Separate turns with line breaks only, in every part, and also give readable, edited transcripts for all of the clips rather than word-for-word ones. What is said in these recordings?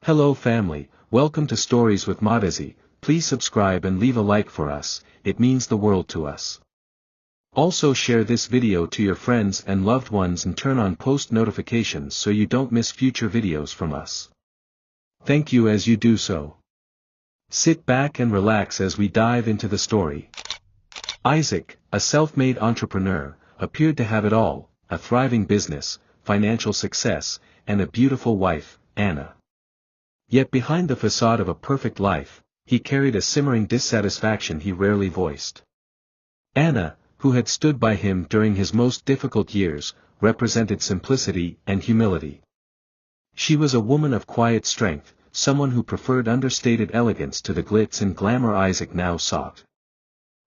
Hello family, welcome to Stories with Madezi. Please subscribe and leave a like for us, it means the world to us. Also share this video to your friends and loved ones and turn on post notifications so you don't miss future videos from us. Thank you as you do so. Sit back and relax as we dive into the story. Isaac, a self-made entrepreneur, appeared to have it all: a thriving business, financial success, and a beautiful wife, Anna. Yet behind the facade of a perfect life, he carried a simmering dissatisfaction he rarely voiced. Anna, who had stood by him during his most difficult years, represented simplicity and humility. She was a woman of quiet strength, someone who preferred understated elegance to the glitz and glamour Isaac now sought.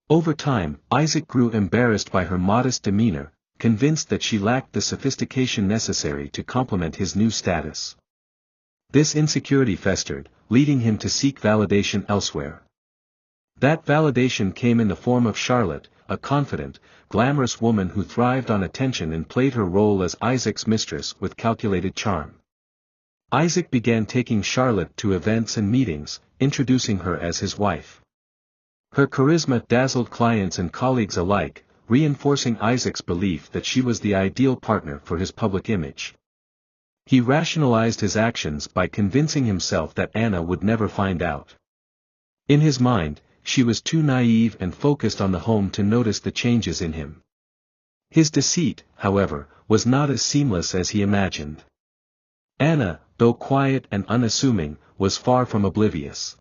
Over time, Isaac grew embarrassed by her modest demeanor, convinced that she lacked the sophistication necessary to complement his new status. This insecurity festered, leading him to seek validation elsewhere. That validation came in the form of Charlotte, a confident, glamorous woman who thrived on attention and played her role as Isaac's mistress with calculated charm. Isaac began taking Charlotte to events and meetings, introducing her as his wife. Her charisma dazzled clients and colleagues alike, reinforcing Isaac's belief that she was the ideal partner for his public image. He rationalized his actions by convincing himself that Anna would never find out. In his mind, she was too naive and focused on the home to notice the changes in him. His deceit, however, was not as seamless as he imagined. Anna, though quiet and unassuming, was far from oblivious.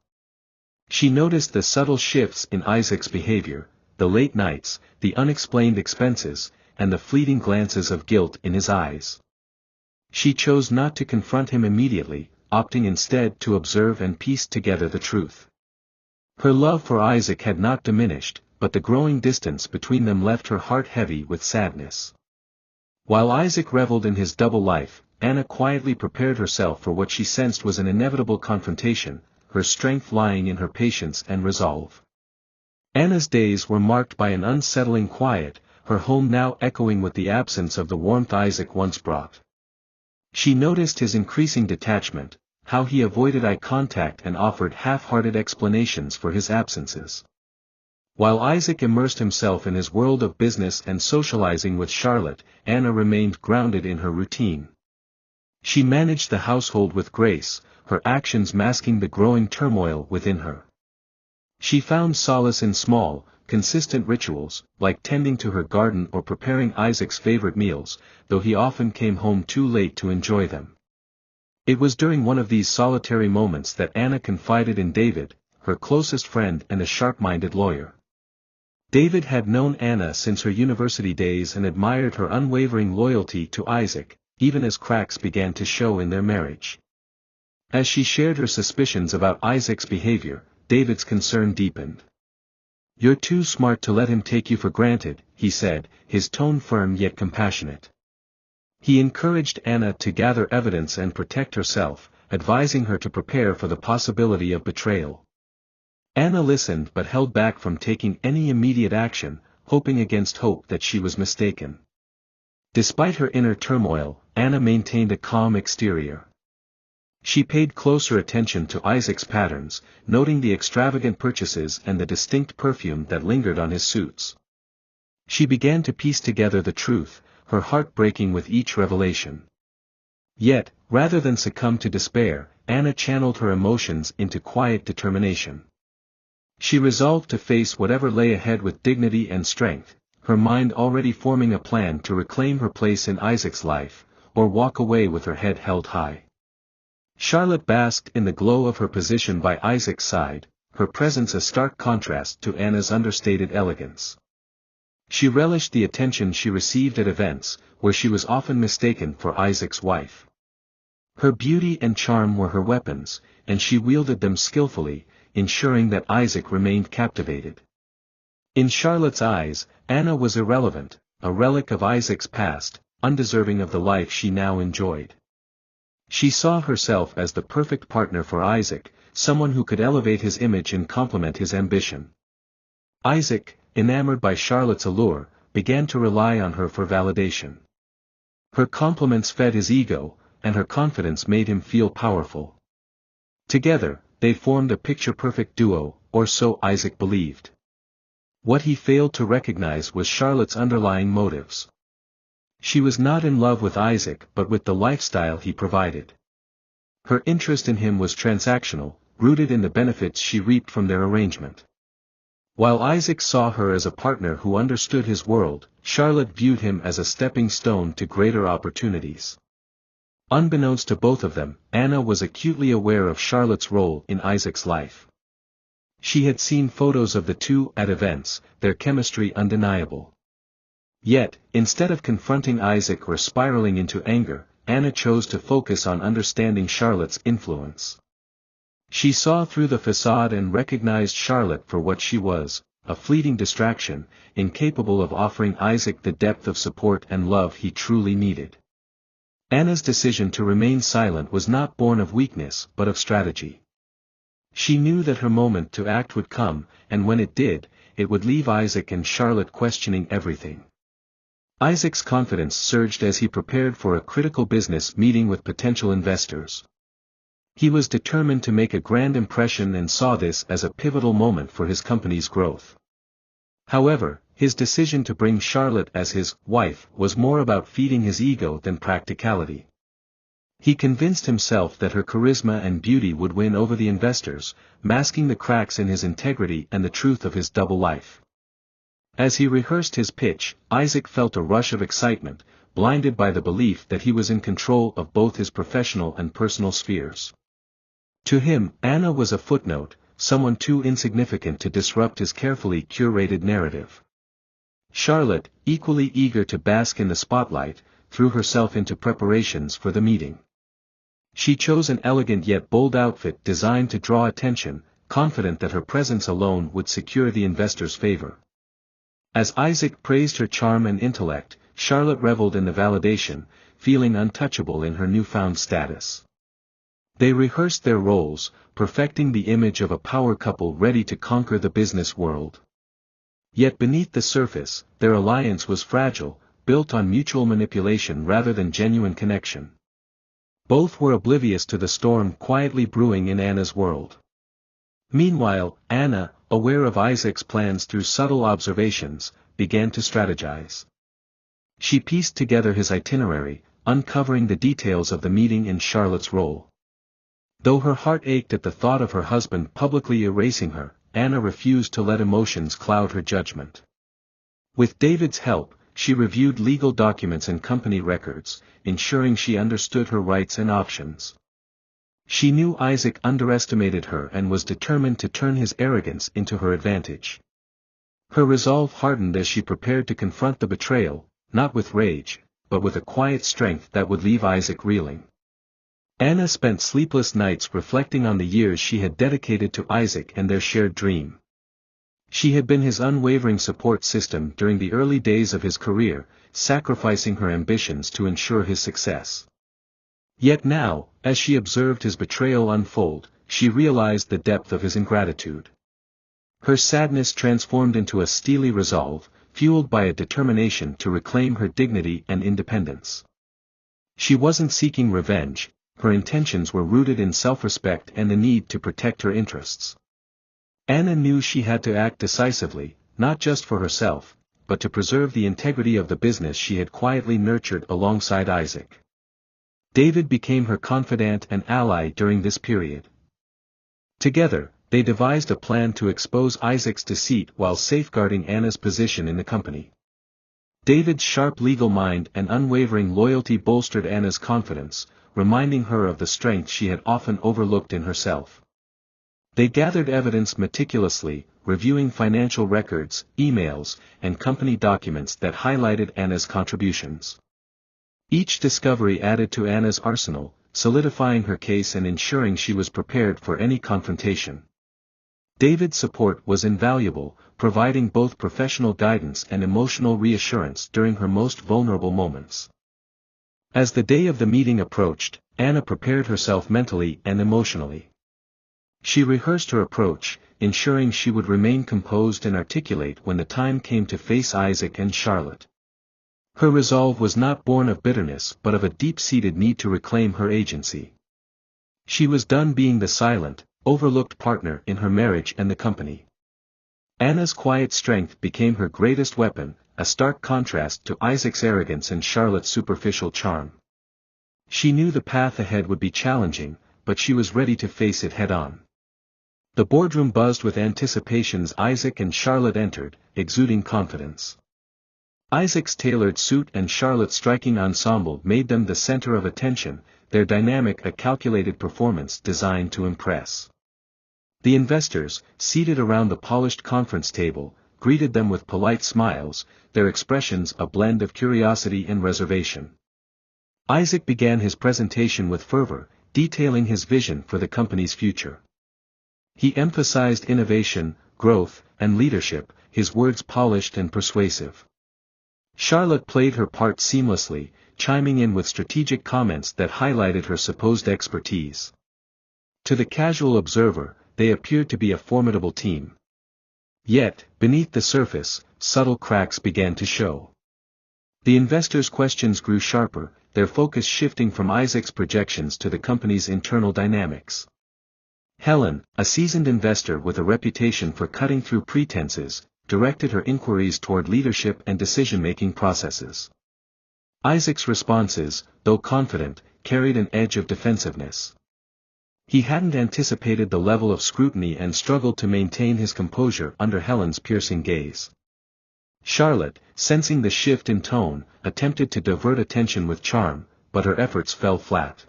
She noticed the subtle shifts in Isaac's behavior, the late nights, the unexplained expenses, and the fleeting glances of guilt in his eyes. She chose not to confront him immediately, opting instead to observe and piece together the truth. Her love for Isaac had not diminished, but the growing distance between them left her heart heavy with sadness. While Isaac reveled in his double life, Anna quietly prepared herself for what she sensed was an inevitable confrontation, her strength lying in her patience and resolve. Anna's days were marked by an unsettling quiet, her home now echoing with the absence of the warmth Isaac once brought. She noticed his increasing detachment, how he avoided eye contact and offered half-hearted explanations for his absences. While Isaac immersed himself in his world of business and socializing with Charlotte, Anna remained grounded in her routine. She managed the household with grace, her actions masking the growing turmoil within her. She found solace in small, consistent rituals, like tending to her garden or preparing Isaac's favorite meals, though he often came home too late to enjoy them. It was during one of these solitary moments that Anna confided in David, her closest friend and a sharp-minded lawyer. David had known Anna since her university days and admired her unwavering loyalty to Isaac, even as cracks began to show in their marriage. As she shared her suspicions about Isaac's behavior, David's concern deepened. "You're too smart to let him take you for granted," he said, his tone firm yet compassionate. He encouraged Anna to gather evidence and protect herself, advising her to prepare for the possibility of betrayal. Anna listened but held back from taking any immediate action, hoping against hope that she was mistaken. Despite her inner turmoil, Anna maintained a calm exterior. She paid closer attention to Isaac's patterns, noting the extravagant purchases and the distinct perfume that lingered on his suits. She began to piece together the truth, her heart breaking with each revelation. Yet, rather than succumb to despair, Anna channeled her emotions into quiet determination. She resolved to face whatever lay ahead with dignity and strength, her mind already forming a plan to reclaim her place in Isaac's life, or walk away with her head held high. Charlotte basked in the glow of her position by Isaac's side, her presence a stark contrast to Anna's understated elegance. She relished the attention she received at events, where she was often mistaken for Isaac's wife. Her beauty and charm were her weapons, and she wielded them skillfully, ensuring that Isaac remained captivated. In Charlotte's eyes, Anna was irrelevant, a relic of Isaac's past, undeserving of the life she now enjoyed. She saw herself as the perfect partner for Isaac, someone who could elevate his image and complement his ambition. Isaac, enamored by Charlotte's allure, began to rely on her for validation. Her compliments fed his ego, and her confidence made him feel powerful. Together, they formed a picture-perfect duo, or so Isaac believed. What he failed to recognize was Charlotte's underlying motives. She was not in love with Isaac but with the lifestyle he provided. Her interest in him was transactional, rooted in the benefits she reaped from their arrangement. While Isaac saw her as a partner who understood his world, Charlotte viewed him as a stepping stone to greater opportunities. Unbeknownst to both of them, Anna was acutely aware of Charlotte's role in Isaac's life. She had seen photos of the two at events, their chemistry undeniable. Yet, instead of confronting Isaac or spiraling into anger, Anna chose to focus on understanding Charlotte's influence. She saw through the facade and recognized Charlotte for what she was, a fleeting distraction, incapable of offering Isaac the depth of support and love he truly needed. Anna's decision to remain silent was not born of weakness but of strategy. She knew that her moment to act would come, and when it did, it would leave Isaac and Charlotte questioning everything. Isaac's confidence surged as he prepared for a critical business meeting with potential investors. He was determined to make a grand impression and saw this as a pivotal moment for his company's growth. However, his decision to bring Charlotte as his wife was more about feeding his ego than practicality. He convinced himself that her charisma and beauty would win over the investors, masking the cracks in his integrity and the truth of his double life. As he rehearsed his pitch, Isaac felt a rush of excitement, blinded by the belief that he was in control of both his professional and personal spheres. To him, Anna was a footnote, someone too insignificant to disrupt his carefully curated narrative. Charlotte, equally eager to bask in the spotlight, threw herself into preparations for the meeting. She chose an elegant yet bold outfit designed to draw attention, confident that her presence alone would secure the investors' favor. As Isaac praised her charm and intellect, Charlotte reveled in the validation, feeling untouchable in her newfound status. They rehearsed their roles, perfecting the image of a power couple ready to conquer the business world. Yet beneath the surface, their alliance was fragile, built on mutual manipulation rather than genuine connection. Both were oblivious to the storm quietly brewing in Anna's world. Meanwhile, Anna, aware of Isaac's plans through subtle observations, began to strategize. She pieced together his itinerary, uncovering the details of the meeting in Charlotte's role. Though her heart ached at the thought of her husband publicly erasing her, Anna refused to let emotions cloud her judgment. With David's help, she reviewed legal documents and company records, ensuring she understood her rights and options. She knew Isaac underestimated her and was determined to turn his arrogance into her advantage. Her resolve hardened as she prepared to confront the betrayal, not with rage, but with a quiet strength that would leave Isaac reeling. Anna spent sleepless nights reflecting on the years she had dedicated to Isaac and their shared dream. She had been his unwavering support system during the early days of his career, sacrificing her ambitions to ensure his success. Yet now, as she observed his betrayal unfold, she realized the depth of his ingratitude. Her sadness transformed into a steely resolve, fueled by a determination to reclaim her dignity and independence. She wasn't seeking revenge, her intentions were rooted in self-respect and the need to protect her interests. Anna knew she had to act decisively, not just for herself, but to preserve the integrity of the business she had quietly nurtured alongside Isaac. David became her confidant and ally during this period. Together, they devised a plan to expose Isaac's deceit while safeguarding Anna's position in the company. David's sharp legal mind and unwavering loyalty bolstered Anna's confidence, reminding her of the strength she had often overlooked in herself. They gathered evidence meticulously, reviewing financial records, emails, and company documents that highlighted Anna's contributions. Each discovery added to Anna's arsenal, solidifying her case and ensuring she was prepared for any confrontation. David's support was invaluable, providing both professional guidance and emotional reassurance during her most vulnerable moments. As the day of the meeting approached, Anna prepared herself mentally and emotionally. She rehearsed her approach, ensuring she would remain composed and articulate when the time came to face Isaac and Charlotte. Her resolve was not born of bitterness but of a deep-seated need to reclaim her agency. She was done being the silent, overlooked partner in her marriage and the company. Anna's quiet strength became her greatest weapon, a stark contrast to Isaac's arrogance and Charlotte's superficial charm. She knew the path ahead would be challenging, but she was ready to face it head-on. The boardroom buzzed with anticipation as Isaac and Charlotte entered, exuding confidence. Isaac's tailored suit and Charlotte's striking ensemble made them the center of attention, their dynamic a calculated performance designed to impress. The investors, seated around the polished conference table, greeted them with polite smiles, their expressions a blend of curiosity and reservation. Isaac began his presentation with fervor, detailing his vision for the company's future. He emphasized innovation, growth, and leadership, his words polished and persuasive. Charlotte played her part seamlessly, chiming in with strategic comments that highlighted her supposed expertise. To the casual observer, they appeared to be a formidable team. Yet, beneath the surface, subtle cracks began to show. The investors' questions grew sharper, their focus shifting from Isaac's projections to the company's internal dynamics. Helen, a seasoned investor with a reputation for cutting through pretenses, directed her inquiries toward leadership and decision-making processes. Isaac's responses, though confident, carried an edge of defensiveness. He hadn't anticipated the level of scrutiny and struggled to maintain his composure under Helen's piercing gaze. Charlotte, sensing the shift in tone, attempted to divert attention with charm, but her efforts fell flat.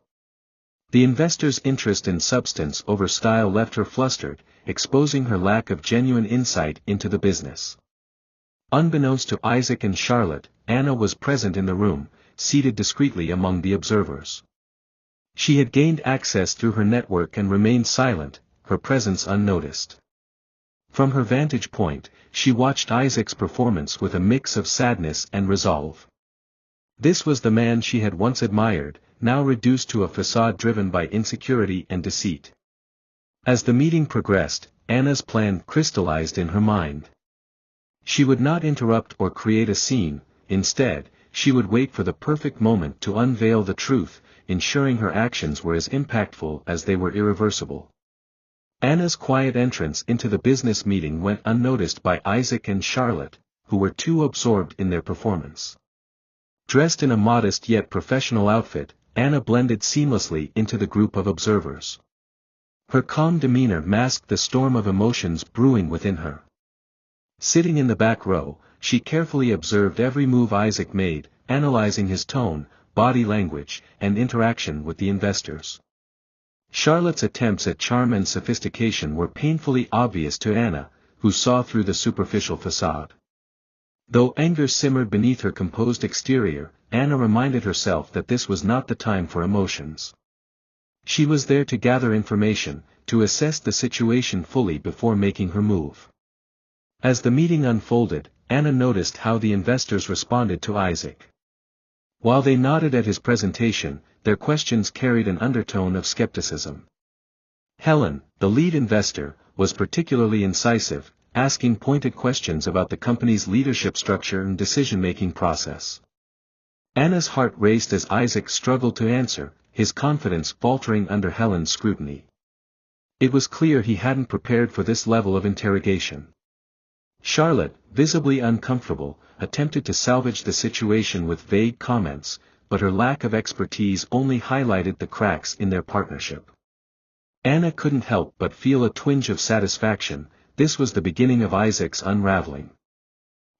The investor's interest in substance over style left her flustered, exposing her lack of genuine insight into the business. Unbeknownst to Isaac and Charlotte, Anna was present in the room, seated discreetly among the observers. She had gained access through her network and remained silent, her presence unnoticed. From her vantage point, she watched Isaac's performance with a mix of sadness and resolve. This was the man she had once admired, now reduced to a facade driven by insecurity and deceit. As the meeting progressed, Anna's plan crystallized in her mind. She would not interrupt or create a scene, instead, she would wait for the perfect moment to unveil the truth, ensuring her actions were as impactful as they were irreversible. Anna's quiet entrance into the business meeting went unnoticed by Isaac and Charlotte, who were too absorbed in their performance. Dressed in a modest yet professional outfit, Anna blended seamlessly into the group of observers. Her calm demeanor masked the storm of emotions brewing within her. Sitting in the back row, she carefully observed every move Isaac made, analyzing his tone, body language, and interaction with the investors. Charlotte's attempts at charm and sophistication were painfully obvious to Anna, who saw through the superficial facade. Though anger simmered beneath her composed exterior, Anna reminded herself that this was not the time for emotions. She was there to gather information, to assess the situation fully before making her move. As the meeting unfolded, Anna noticed how the investors responded to Isaac. While they nodded at his presentation, their questions carried an undertone of skepticism. Helen, the lead investor, was particularly incisive, asking pointed questions about the company's leadership structure and decision-making process. Anna's heart raced as Isaac struggled to answer, his confidence faltering under Helen's scrutiny. It was clear he hadn't prepared for this level of interrogation. Charlotte, visibly uncomfortable, attempted to salvage the situation with vague comments, but her lack of expertise only highlighted the cracks in their partnership. Anna couldn't help but feel a twinge of satisfaction. This was the beginning of Isaac's unraveling.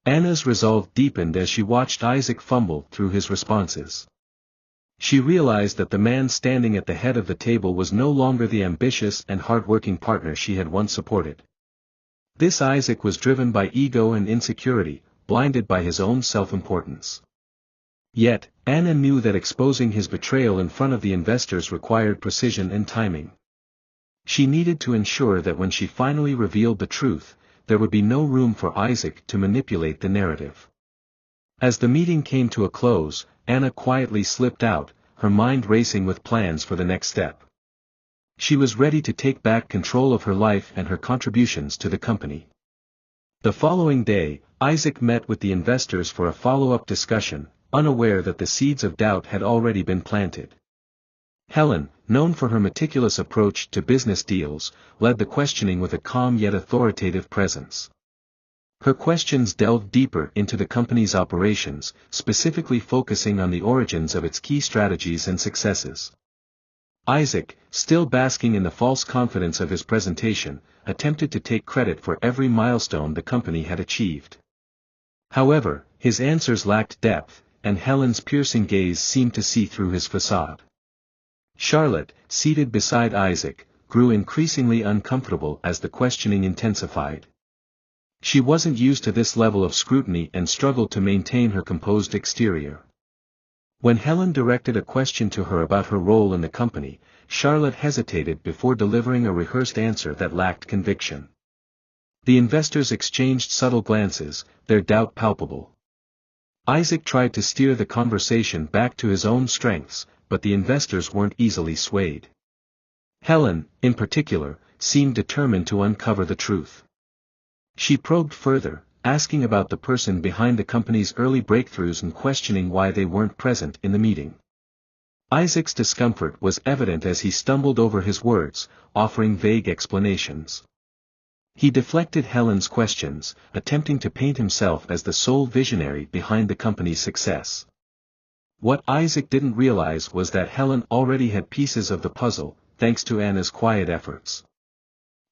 Anna's resolve deepened as she watched Isaac fumble through his responses. She realized that the man standing at the head of the table was no longer the ambitious and hard-working partner she had once supported. This Isaac was driven by ego and insecurity, blinded by his own self-importance. Yet, Anna knew that exposing his betrayal in front of the investors required precision and timing. She needed to ensure that when she finally revealed the truth, there would be no room for Isaac to manipulate the narrative. As the meeting came to a close, Anna quietly slipped out, her mind racing with plans for the next step. She was ready to take back control of her life and her contributions to the company. The following day, Isaac met with the investors for a follow-up discussion, unaware that the seeds of doubt had already been planted. Helen, known for her meticulous approach to business deals, led the questioning with a calm yet authoritative presence. Her questions delved deeper into the company's operations, specifically focusing on the origins of its key strategies and successes. Isaac, still basking in the false confidence of his presentation, attempted to take credit for every milestone the company had achieved. However, his answers lacked depth, and Helen's piercing gaze seemed to see through his facade. Charlotte, seated beside Isaac, grew increasingly uncomfortable as the questioning intensified. She wasn't used to this level of scrutiny and struggled to maintain her composed exterior. When Helen directed a question to her about her role in the company, Charlotte hesitated before delivering a rehearsed answer that lacked conviction. The investors exchanged subtle glances, their doubt palpable. Isaac tried to steer the conversation back to his own strengths, but the investors weren't easily swayed. Helen, in particular, seemed determined to uncover the truth. She probed further, asking about the person behind the company's early breakthroughs and questioning why they weren't present in the meeting. Isaac's discomfort was evident as he stumbled over his words, offering vague explanations. He deflected Helen's questions, attempting to paint himself as the sole visionary behind the company's success. What Isaac didn't realize was that Helen already had pieces of the puzzle, thanks to Anna's quiet efforts.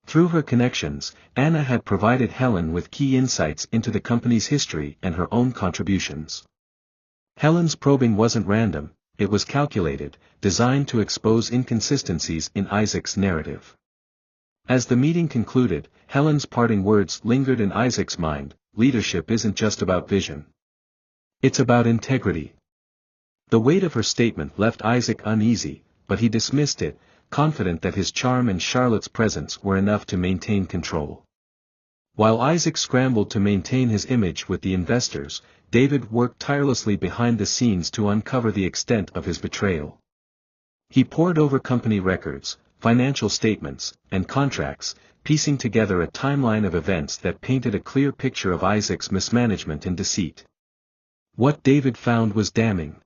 Through her connections, Anna had provided Helen with key insights into the company's history and her own contributions. Helen's probing wasn't random, it was calculated, designed to expose inconsistencies in Isaac's narrative. As the meeting concluded, Helen's parting words lingered in Isaac's mind: leadership isn't just about vision. It's about integrity. The weight of her statement left Isaac uneasy, but he dismissed it, confident that his charm and Charlotte's presence were enough to maintain control. While Isaac scrambled to maintain his image with the investors, David worked tirelessly behind the scenes to uncover the extent of his betrayal. He pored over company records, financial statements, and contracts, piecing together a timeline of events that painted a clear picture of Isaac's mismanagement and deceit. What David found was damning.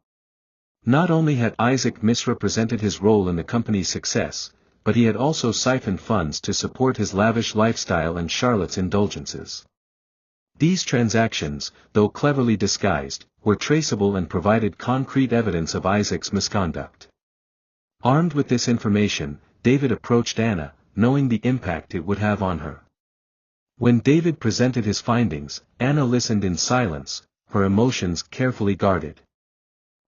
Not only had Isaac misrepresented his role in the company's success, but he had also siphoned funds to support his lavish lifestyle and Charlotte's indulgences. These transactions, though cleverly disguised, were traceable and provided concrete evidence of Isaac's misconduct. Armed with this information, David approached Anna, knowing the impact it would have on her. When David presented his findings, Anna listened in silence, her emotions carefully guarded.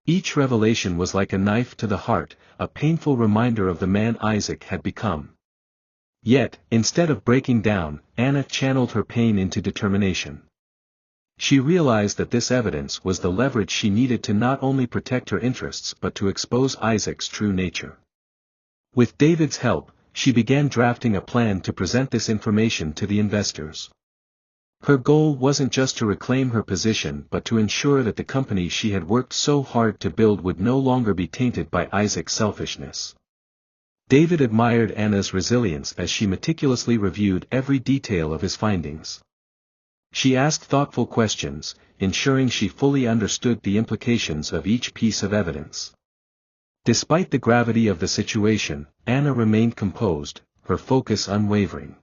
Each revelation was like a knife to the heart, a painful reminder of the man Isaac had become. Yet, instead of breaking down, Anna channeled her pain into determination. She realized that this evidence was the leverage she needed to not only protect her interests but to expose Isaac's true nature. With David's help, she began drafting a plan to present this information to the investors. Her goal wasn't just to reclaim her position but to ensure that the company she had worked so hard to build would no longer be tainted by Isaac's selfishness. David admired Anna's resilience as she meticulously reviewed every detail of his findings. She asked thoughtful questions, ensuring she fully understood the implications of each piece of evidence. Despite the gravity of the situation, Anna remained composed, her focus unwavering.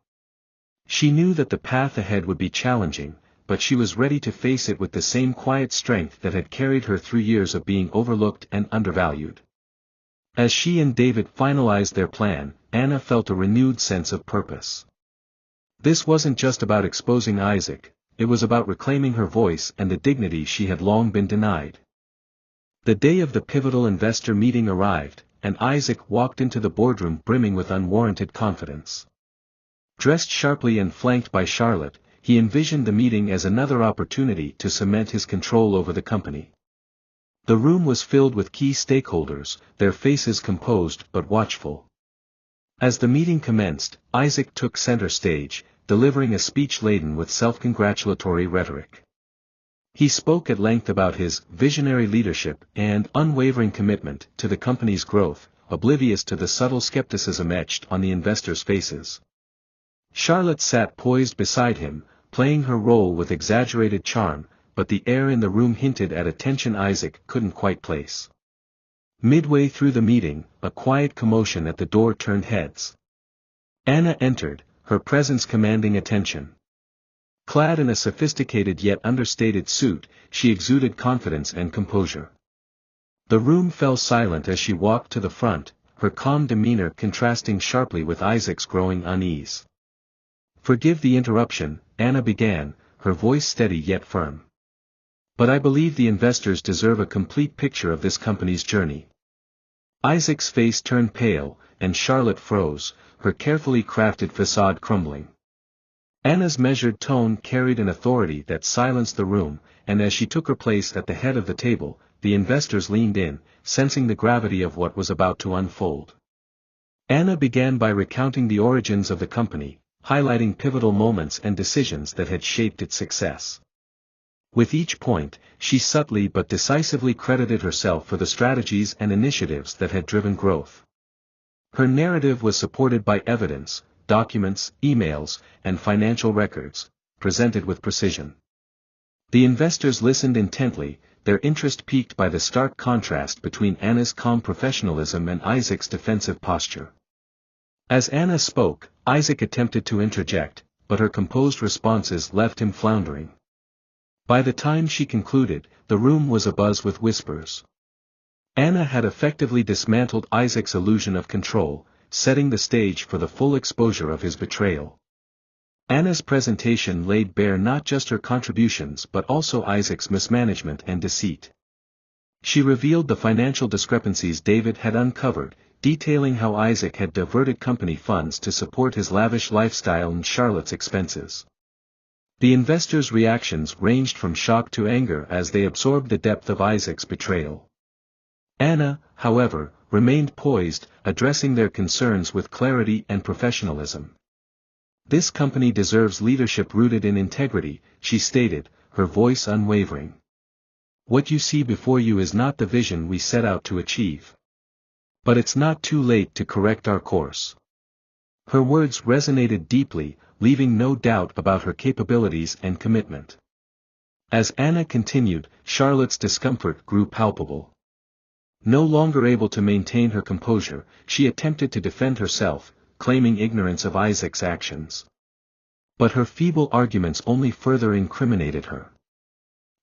She knew that the path ahead would be challenging, but she was ready to face it with the same quiet strength that had carried her through years of being overlooked and undervalued. As she and David finalized their plan, Anna felt a renewed sense of purpose. This wasn't just about exposing Isaac, it was about reclaiming her voice and the dignity she had long been denied. The day of the pivotal investor meeting arrived, and Isaac walked into the boardroom brimming with unwarranted confidence. Dressed sharply and flanked by Charlotte, he envisioned the meeting as another opportunity to cement his control over the company. The room was filled with key stakeholders, their faces composed but watchful. As the meeting commenced, Isaac took center stage, delivering a speech laden with self-congratulatory rhetoric. He spoke at length about his visionary leadership and unwavering commitment to the company's growth, oblivious to the subtle skepticism etched on the investors' faces. Charlotte sat poised beside him, playing her role with exaggerated charm, but the air in the room hinted at a tension Isaac couldn't quite place. Midway through the meeting, a quiet commotion at the door turned heads. Anna entered, her presence commanding attention. Clad in a sophisticated yet understated suit, she exuded confidence and composure. The room fell silent as she walked to the front, her calm demeanor contrasting sharply with Isaac's growing unease. "Forgive the interruption," Anna began, her voice steady yet firm. "But I believe the investors deserve a complete picture of this company's journey." Isaac's face turned pale, and Charlotte froze, her carefully crafted facade crumbling. Anna's measured tone carried an authority that silenced the room, and as she took her place at the head of the table, the investors leaned in, sensing the gravity of what was about to unfold. Anna began by recounting the origins of the company, highlighting pivotal moments and decisions that had shaped its success. With each point, she subtly but decisively credited herself for the strategies and initiatives that had driven growth. Her narrative was supported by evidence, documents, emails, and financial records, presented with precision. The investors listened intently, their interest piqued by the stark contrast between Anna's calm professionalism and Isaac's defensive posture. As Anna spoke, Isaac attempted to interject, but her composed responses left him floundering. By the time she concluded, the room was abuzz with whispers. Anna had effectively dismantled Isaac's illusion of control, setting the stage for the full exposure of his betrayal. Anna's presentation laid bare not just her contributions but also Isaac's mismanagement and deceit. She revealed the financial discrepancies David had uncovered, detailing how Isaac had diverted company funds to support his lavish lifestyle and Charlotte's expenses. The investors' reactions ranged from shock to anger as they absorbed the depth of Isaac's betrayal. Anna, however, remained poised, addressing their concerns with clarity and professionalism. "This company deserves leadership rooted in integrity," she stated, her voice unwavering. "What you see before you is not the vision we set out to achieve. But it's not too late to correct our course." Her words resonated deeply, leaving no doubt about her capabilities and commitment. As Anna continued, Charlotte's discomfort grew palpable. No longer able to maintain her composure, she attempted to defend herself, claiming ignorance of Isaac's actions. But her feeble arguments only further incriminated her.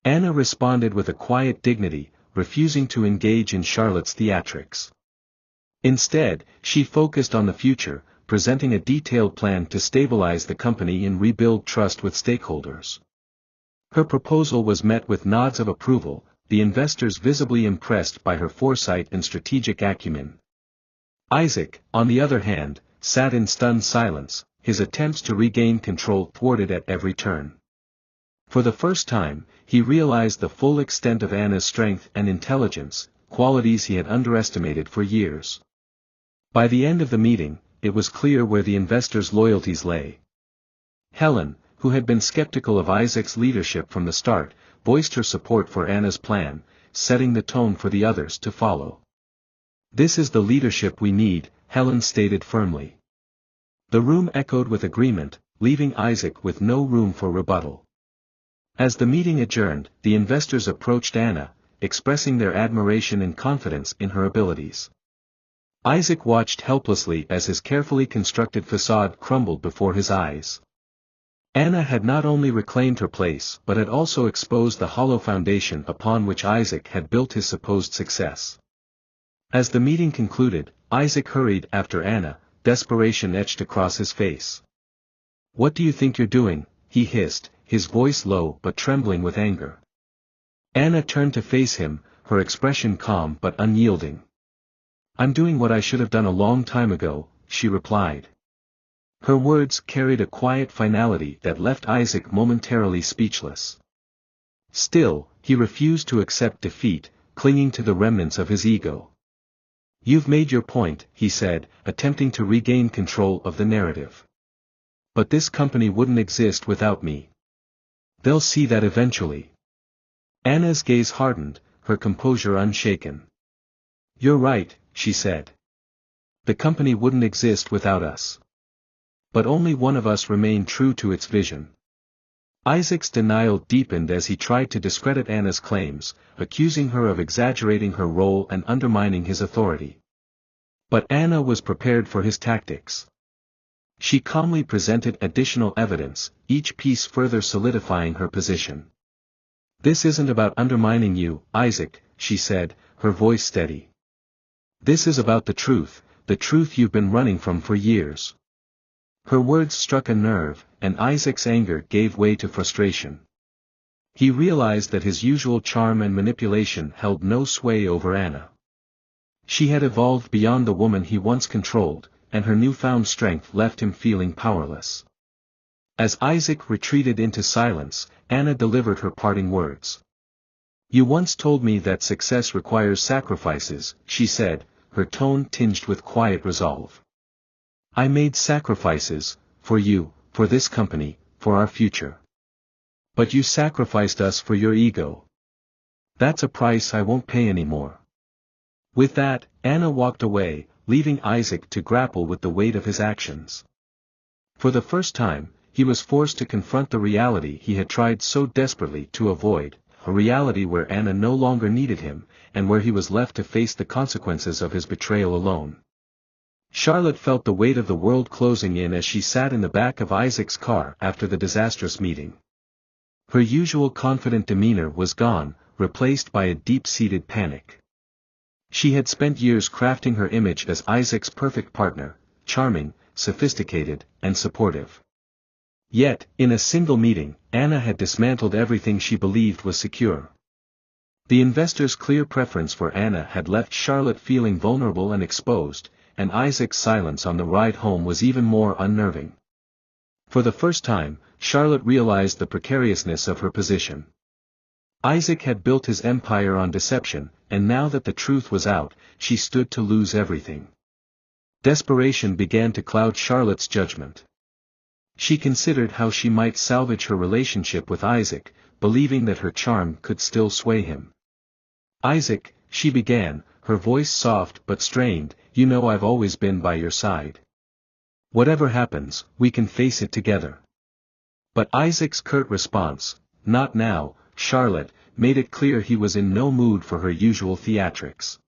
Anna responded with a quiet dignity, refusing to engage in Charlotte's theatrics. Instead, she focused on the future, presenting a detailed plan to stabilize the company and rebuild trust with stakeholders. Her proposal was met with nods of approval, the investors visibly impressed by her foresight and strategic acumen. Isaac, on the other hand, sat in stunned silence, his attempts to regain control thwarted at every turn. For the first time, he realized the full extent of Anna's strength and intelligence, qualities he had underestimated for years. By the end of the meeting, it was clear where the investors' loyalties lay. Helen, who had been skeptical of Isaac's leadership from the start, voiced her support for Anna's plan, setting the tone for the others to follow. "This is the leadership we need," Helen stated firmly. The room echoed with agreement, leaving Isaac with no room for rebuttal. As the meeting adjourned, the investors approached Anna, expressing their admiration and confidence in her abilities. Isaac watched helplessly as his carefully constructed facade crumbled before his eyes. Anna had not only reclaimed her place but had also exposed the hollow foundation upon which Isaac had built his supposed success. As the meeting concluded, Isaac hurried after Anna, desperation etched across his face. "What do you think you're doing?" he hissed, his voice low but trembling with anger. Anna turned to face him, her expression calm but unyielding. "I'm doing what I should have done a long time ago," she replied. Her words carried a quiet finality that left Isaac momentarily speechless. Still, he refused to accept defeat, clinging to the remnants of his ego. "You've made your point," he said, attempting to regain control of the narrative. "But this company wouldn't exist without me. They'll see that eventually." Anna's gaze hardened, her composure unshaken. "You're right," she said. "The company wouldn't exist without us. But only one of us remained true to its vision. Isaac's denial deepened as he tried to discredit Anna's claims, accusing her of exaggerating her role and undermining his authority. But Anna was prepared for his tactics. She calmly presented additional evidence, each piece further solidifying her position. "This isn't about undermining you, Isaac," she said, her voice steady. "This is about the truth you've been running from for years." Her words struck a nerve, and Isaac's anger gave way to frustration. He realized that his usual charm and manipulation held no sway over Anna. She had evolved beyond the woman he once controlled, and her newfound strength left him feeling powerless. As Isaac retreated into silence, Anna delivered her parting words. "You once told me that success requires sacrifices," she said, her tone tinged with quiet resolve. "I made sacrifices, for you, for this company, for our future. But you sacrificed us for your ego. That's a price I won't pay anymore." With that, Anna walked away, leaving Isaac to grapple with the weight of his actions. For the first time, he was forced to confront the reality he had tried so desperately to avoid, a reality where Anna no longer needed him, and where he was left to face the consequences of his betrayal alone. Charlotte felt the weight of the world closing in as she sat in the back of Isaac's car after the disastrous meeting. Her usual confident demeanor was gone, replaced by a deep-seated panic. She had spent years crafting her image as Isaac's perfect partner, charming, sophisticated, and supportive. Yet, in a single meeting, Anna had dismantled everything she believed was secure. The investor's clear preference for Anna had left Charlotte feeling vulnerable and exposed, and Isaac's silence on the ride home was even more unnerving. For the first time, Charlotte realized the precariousness of her position. Isaac had built his empire on deception, and now that the truth was out, she stood to lose everything. Desperation began to cloud Charlotte's judgment. She considered how she might salvage her relationship with Isaac, believing that her charm could still sway him. "Isaac," she began, her voice soft but strained, "you know I've always been by your side. Whatever happens, we can face it together." But Isaac's curt response, "Not now, Charlotte," made it clear he was in no mood for her usual theatrics.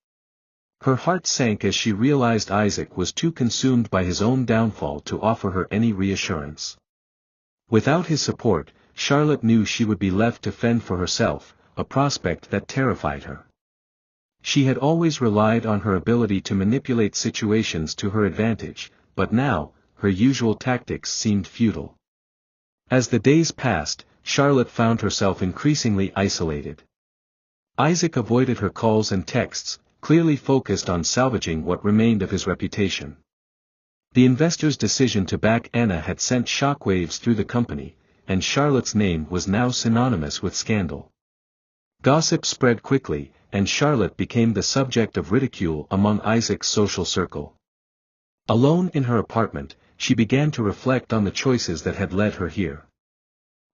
Her heart sank as she realized Isaac was too consumed by his own downfall to offer her any reassurance. Without his support, Charlotte knew she would be left to fend for herself, a prospect that terrified her. She had always relied on her ability to manipulate situations to her advantage, but now, her usual tactics seemed futile. As the days passed, Charlotte found herself increasingly isolated. Isaac avoided her calls and texts, clearly focused on salvaging what remained of his reputation. The investor's decision to back Anna had sent shockwaves through the company, and Charlotte's name was now synonymous with scandal. Gossip spread quickly, and Charlotte became the subject of ridicule among Isaac's social circle. Alone in her apartment, she began to reflect on the choices that had led her here.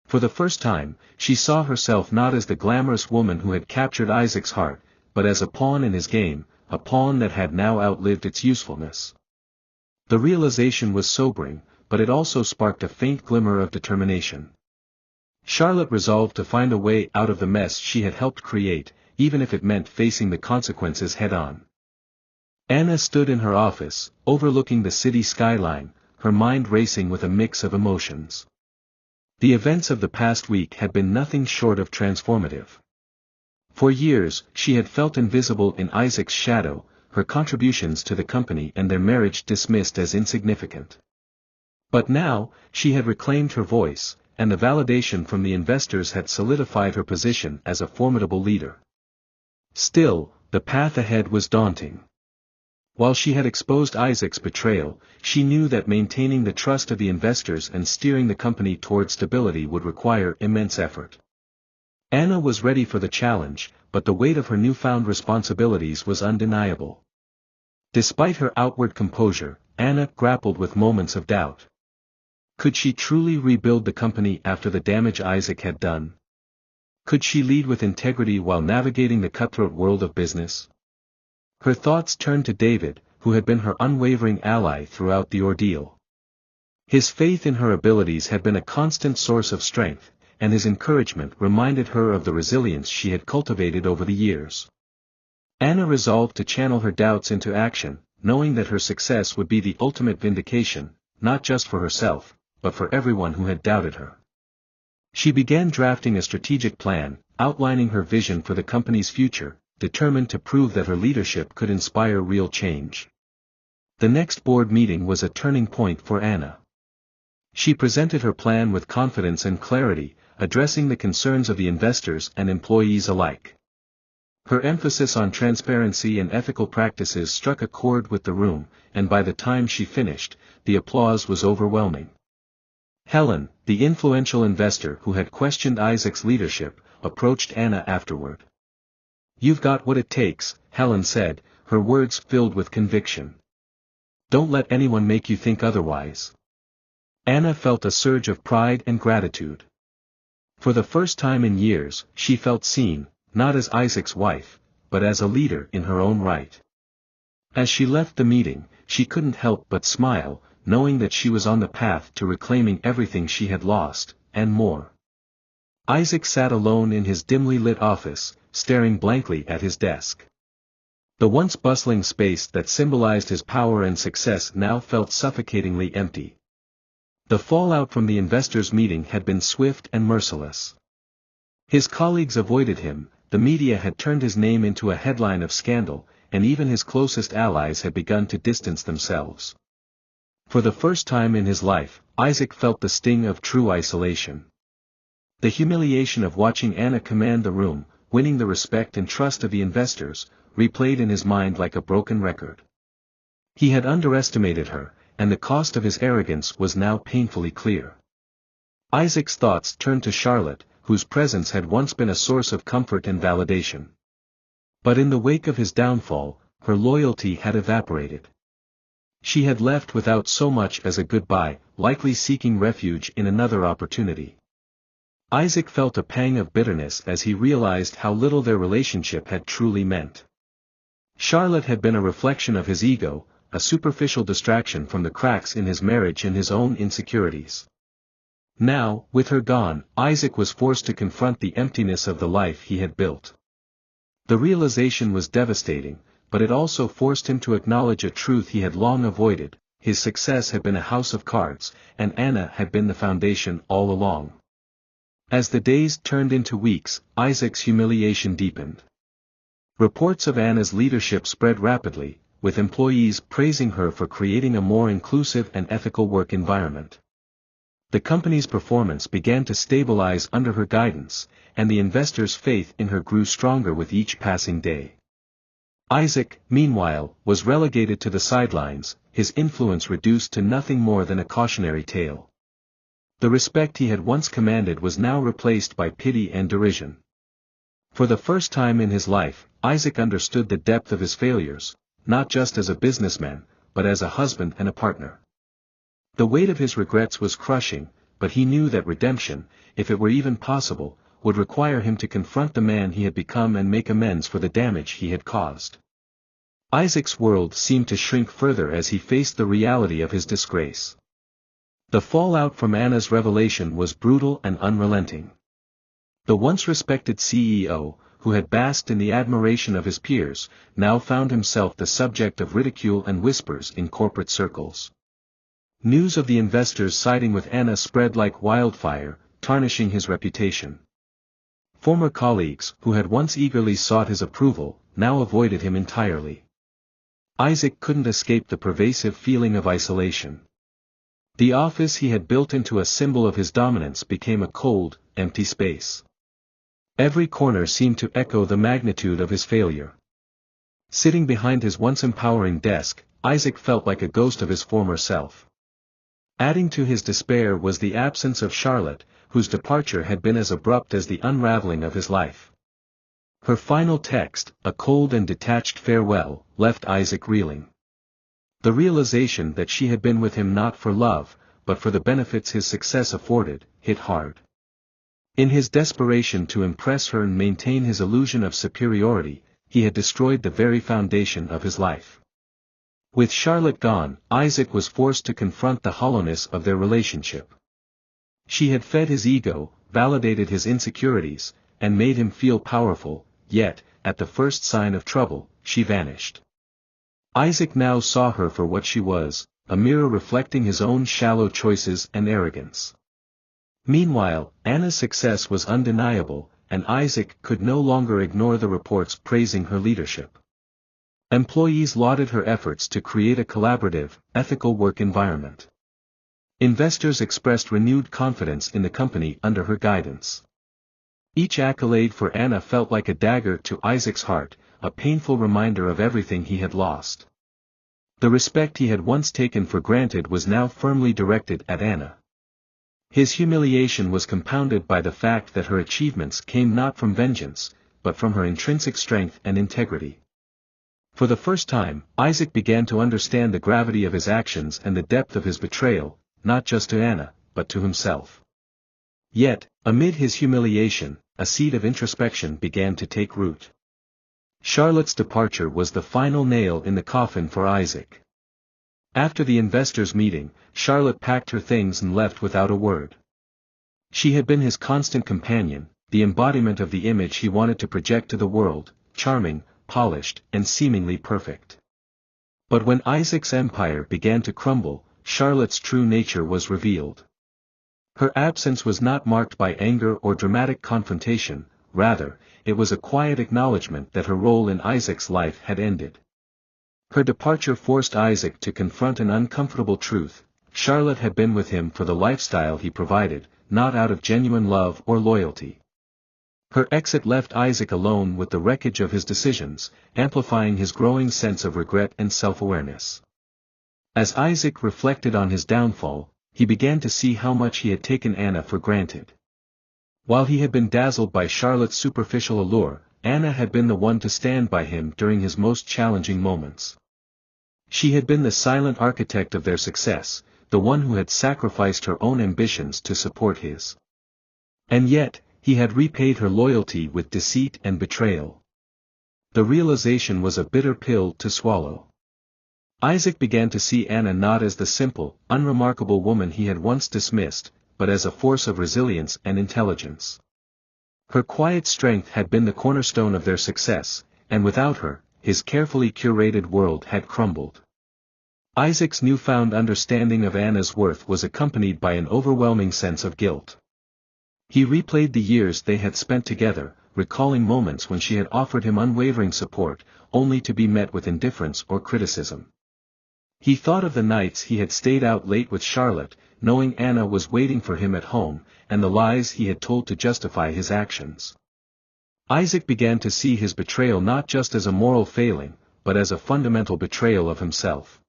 For the first time, she saw herself not as the glamorous woman who had captured Isaac's heart, but as a pawn in his game, a pawn that had now outlived its usefulness. The realization was sobering, but it also sparked a faint glimmer of determination. Charlotte resolved to find a way out of the mess she had helped create, even if it meant facing the consequences head-on. Anna stood in her office, overlooking the city skyline, her mind racing with a mix of emotions. The events of the past week had been nothing short of transformative. For years, she had felt invisible in Isaac's shadow, her contributions to the company and their marriage dismissed as insignificant. But now, she had reclaimed her voice, and the validation from the investors had solidified her position as a formidable leader. Still, the path ahead was daunting. While she had exposed Isaac's betrayal, she knew that maintaining the trust of the investors and steering the company toward stability would require immense effort. Anna was ready for the challenge, but the weight of her newfound responsibilities was undeniable. Despite her outward composure, Anna grappled with moments of doubt. Could she truly rebuild the company after the damage Isaac had done? Could she lead with integrity while navigating the cutthroat world of business? Her thoughts turned to David, who had been her unwavering ally throughout the ordeal. His faith in her abilities had been a constant source of strength, and his encouragement reminded her of the resilience she had cultivated over the years. Anna resolved to channel her doubts into action, knowing that her success would be the ultimate vindication, not just for herself, but for everyone who had doubted her. She began drafting a strategic plan, outlining her vision for the company's future, determined to prove that her leadership could inspire real change. The next board meeting was a turning point for Anna. She presented her plan with confidence and clarity, addressing the concerns of the investors and employees alike. Her emphasis on transparency and ethical practices struck a chord with the room, and by the time she finished, the applause was overwhelming. Helen, the influential investor who had questioned Isaac's leadership, approached Anna afterward. "You've got what it takes," Helen said, her words filled with conviction. "Don't let anyone make you think otherwise." Anna felt a surge of pride and gratitude. For the first time in years, she felt seen, not as Isaac's wife, but as a leader in her own right. As she left the meeting, she couldn't help but smile, knowing that she was on the path to reclaiming everything she had lost, and more. Isaac sat alone in his dimly lit office, staring blankly at his desk. The once bustling space that symbolized his power and success now felt suffocatingly empty. The fallout from the investors' meeting had been swift and merciless. His colleagues avoided him, the media had turned his name into a headline of scandal, and even his closest allies had begun to distance themselves. For the first time in his life, Isaac felt the sting of true isolation. The humiliation of watching Anna command the room, winning the respect and trust of the investors, replayed in his mind like a broken record. He had underestimated her, and the cost of his arrogance was now painfully clear. Isaac's thoughts turned to Charlotte, whose presence had once been a source of comfort and validation. But in the wake of his downfall, her loyalty had evaporated. She had left without so much as a goodbye, likely seeking refuge in another opportunity. Isaac felt a pang of bitterness as he realized how little their relationship had truly meant. Charlotte had been a reflection of his ego, a superficial distraction from the cracks in his marriage and his own insecurities. Now, with her gone, Isaac was forced to confront the emptiness of the life he had built. The realization was devastating, but it also forced him to acknowledge a truth he had long avoided: his success had been a house of cards, and Anna had been the foundation all along. As the days turned into weeks, Isaac's humiliation deepened. Reports of Anna's leadership spread rapidly, with employees praising her for creating a more inclusive and ethical work environment. The company's performance began to stabilize under her guidance, and the investors' faith in her grew stronger with each passing day. Isaac, meanwhile, was relegated to the sidelines, his influence reduced to nothing more than a cautionary tale. The respect he had once commanded was now replaced by pity and derision. For the first time in his life, Isaac understood the depth of his failures, not just as a businessman, but as a husband and a partner. The weight of his regrets was crushing, but he knew that redemption, if it were even possible, would require him to confront the man he had become and make amends for the damage he had caused. Isaac's world seemed to shrink further as he faced the reality of his disgrace. The fallout from Anna's revelation was brutal and unrelenting. The once respected CEO, who had basked in the admiration of his peers, now found himself the subject of ridicule and whispers in corporate circles. News of the investors siding with Anna spread like wildfire, tarnishing his reputation. Former colleagues, who had once eagerly sought his approval, now avoided him entirely. Isaac couldn't escape the pervasive feeling of isolation. The office he had built into a symbol of his dominance became a cold, empty space. Every corner seemed to echo the magnitude of his failure. Sitting behind his once empowering desk, Isaac felt like a ghost of his former self. Adding to his despair was the absence of Charlotte, whose departure had been as abrupt as the unraveling of his life. Her final text, a cold and detached farewell, left Isaac reeling. The realization that she had been with him not for love, but for the benefits his success afforded, hit hard. In his desperation to impress her and maintain his illusion of superiority, he had destroyed the very foundation of his life. With Charlotte gone, Isaac was forced to confront the hollowness of their relationship. She had fed his ego, validated his insecurities, and made him feel powerful, yet, at the first sign of trouble, she vanished. Isaac now saw her for what she was, a mirror reflecting his own shallow choices and arrogance. Meanwhile, Anna's success was undeniable, and Isaac could no longer ignore the reports praising her leadership. Employees lauded her efforts to create a collaborative, ethical work environment. Investors expressed renewed confidence in the company under her guidance. Each accolade for Anna felt like a dagger to Isaac's heart, a painful reminder of everything he had lost. The respect he had once taken for granted was now firmly directed at Anna. His humiliation was compounded by the fact that her achievements came not from vengeance, but from her intrinsic strength and integrity. For the first time, Isaac began to understand the gravity of his actions and the depth of his betrayal, not just to Anna, but to himself. Yet, amid his humiliation, a seed of introspection began to take root. Charlotte's departure was the final nail in the coffin for Isaac. After the investors' meeting, Charlotte packed her things and left without a word. She had been his constant companion, the embodiment of the image he wanted to project to the world, charming, polished, and seemingly perfect. But when Isaac's empire began to crumble, Charlotte's true nature was revealed. Her absence was not marked by anger or dramatic confrontation, rather, it was a quiet acknowledgement that her role in Isaac's life had ended. Her departure forced Isaac to confront an uncomfortable truth: Charlotte had been with him for the lifestyle he provided, not out of genuine love or loyalty. Her exit left Isaac alone with the wreckage of his decisions, amplifying his growing sense of regret and self-awareness. As Isaac reflected on his downfall, he began to see how much he had taken Anna for granted. While he had been dazzled by Charlotte's superficial allure, Anna had been the one to stand by him during his most challenging moments. She had been the silent architect of their success, the one who had sacrificed her own ambitions to support his. And yet, he had repaid her loyalty with deceit and betrayal. The realization was a bitter pill to swallow. Isaac began to see Anna not as the simple, unremarkable woman he had once dismissed, but as a force of resilience and intelligence. Her quiet strength had been the cornerstone of their success, and without her, his carefully curated world had crumbled. Isaac's newfound understanding of Anna's worth was accompanied by an overwhelming sense of guilt. He replayed the years they had spent together, recalling moments when she had offered him unwavering support, only to be met with indifference or criticism. He thought of the nights he had stayed out late with Charlotte, knowing Anna was waiting for him at home, and the lies he had told to justify his actions. Isaac began to see his betrayal not just as a moral failing, but as a fundamental betrayal of himself.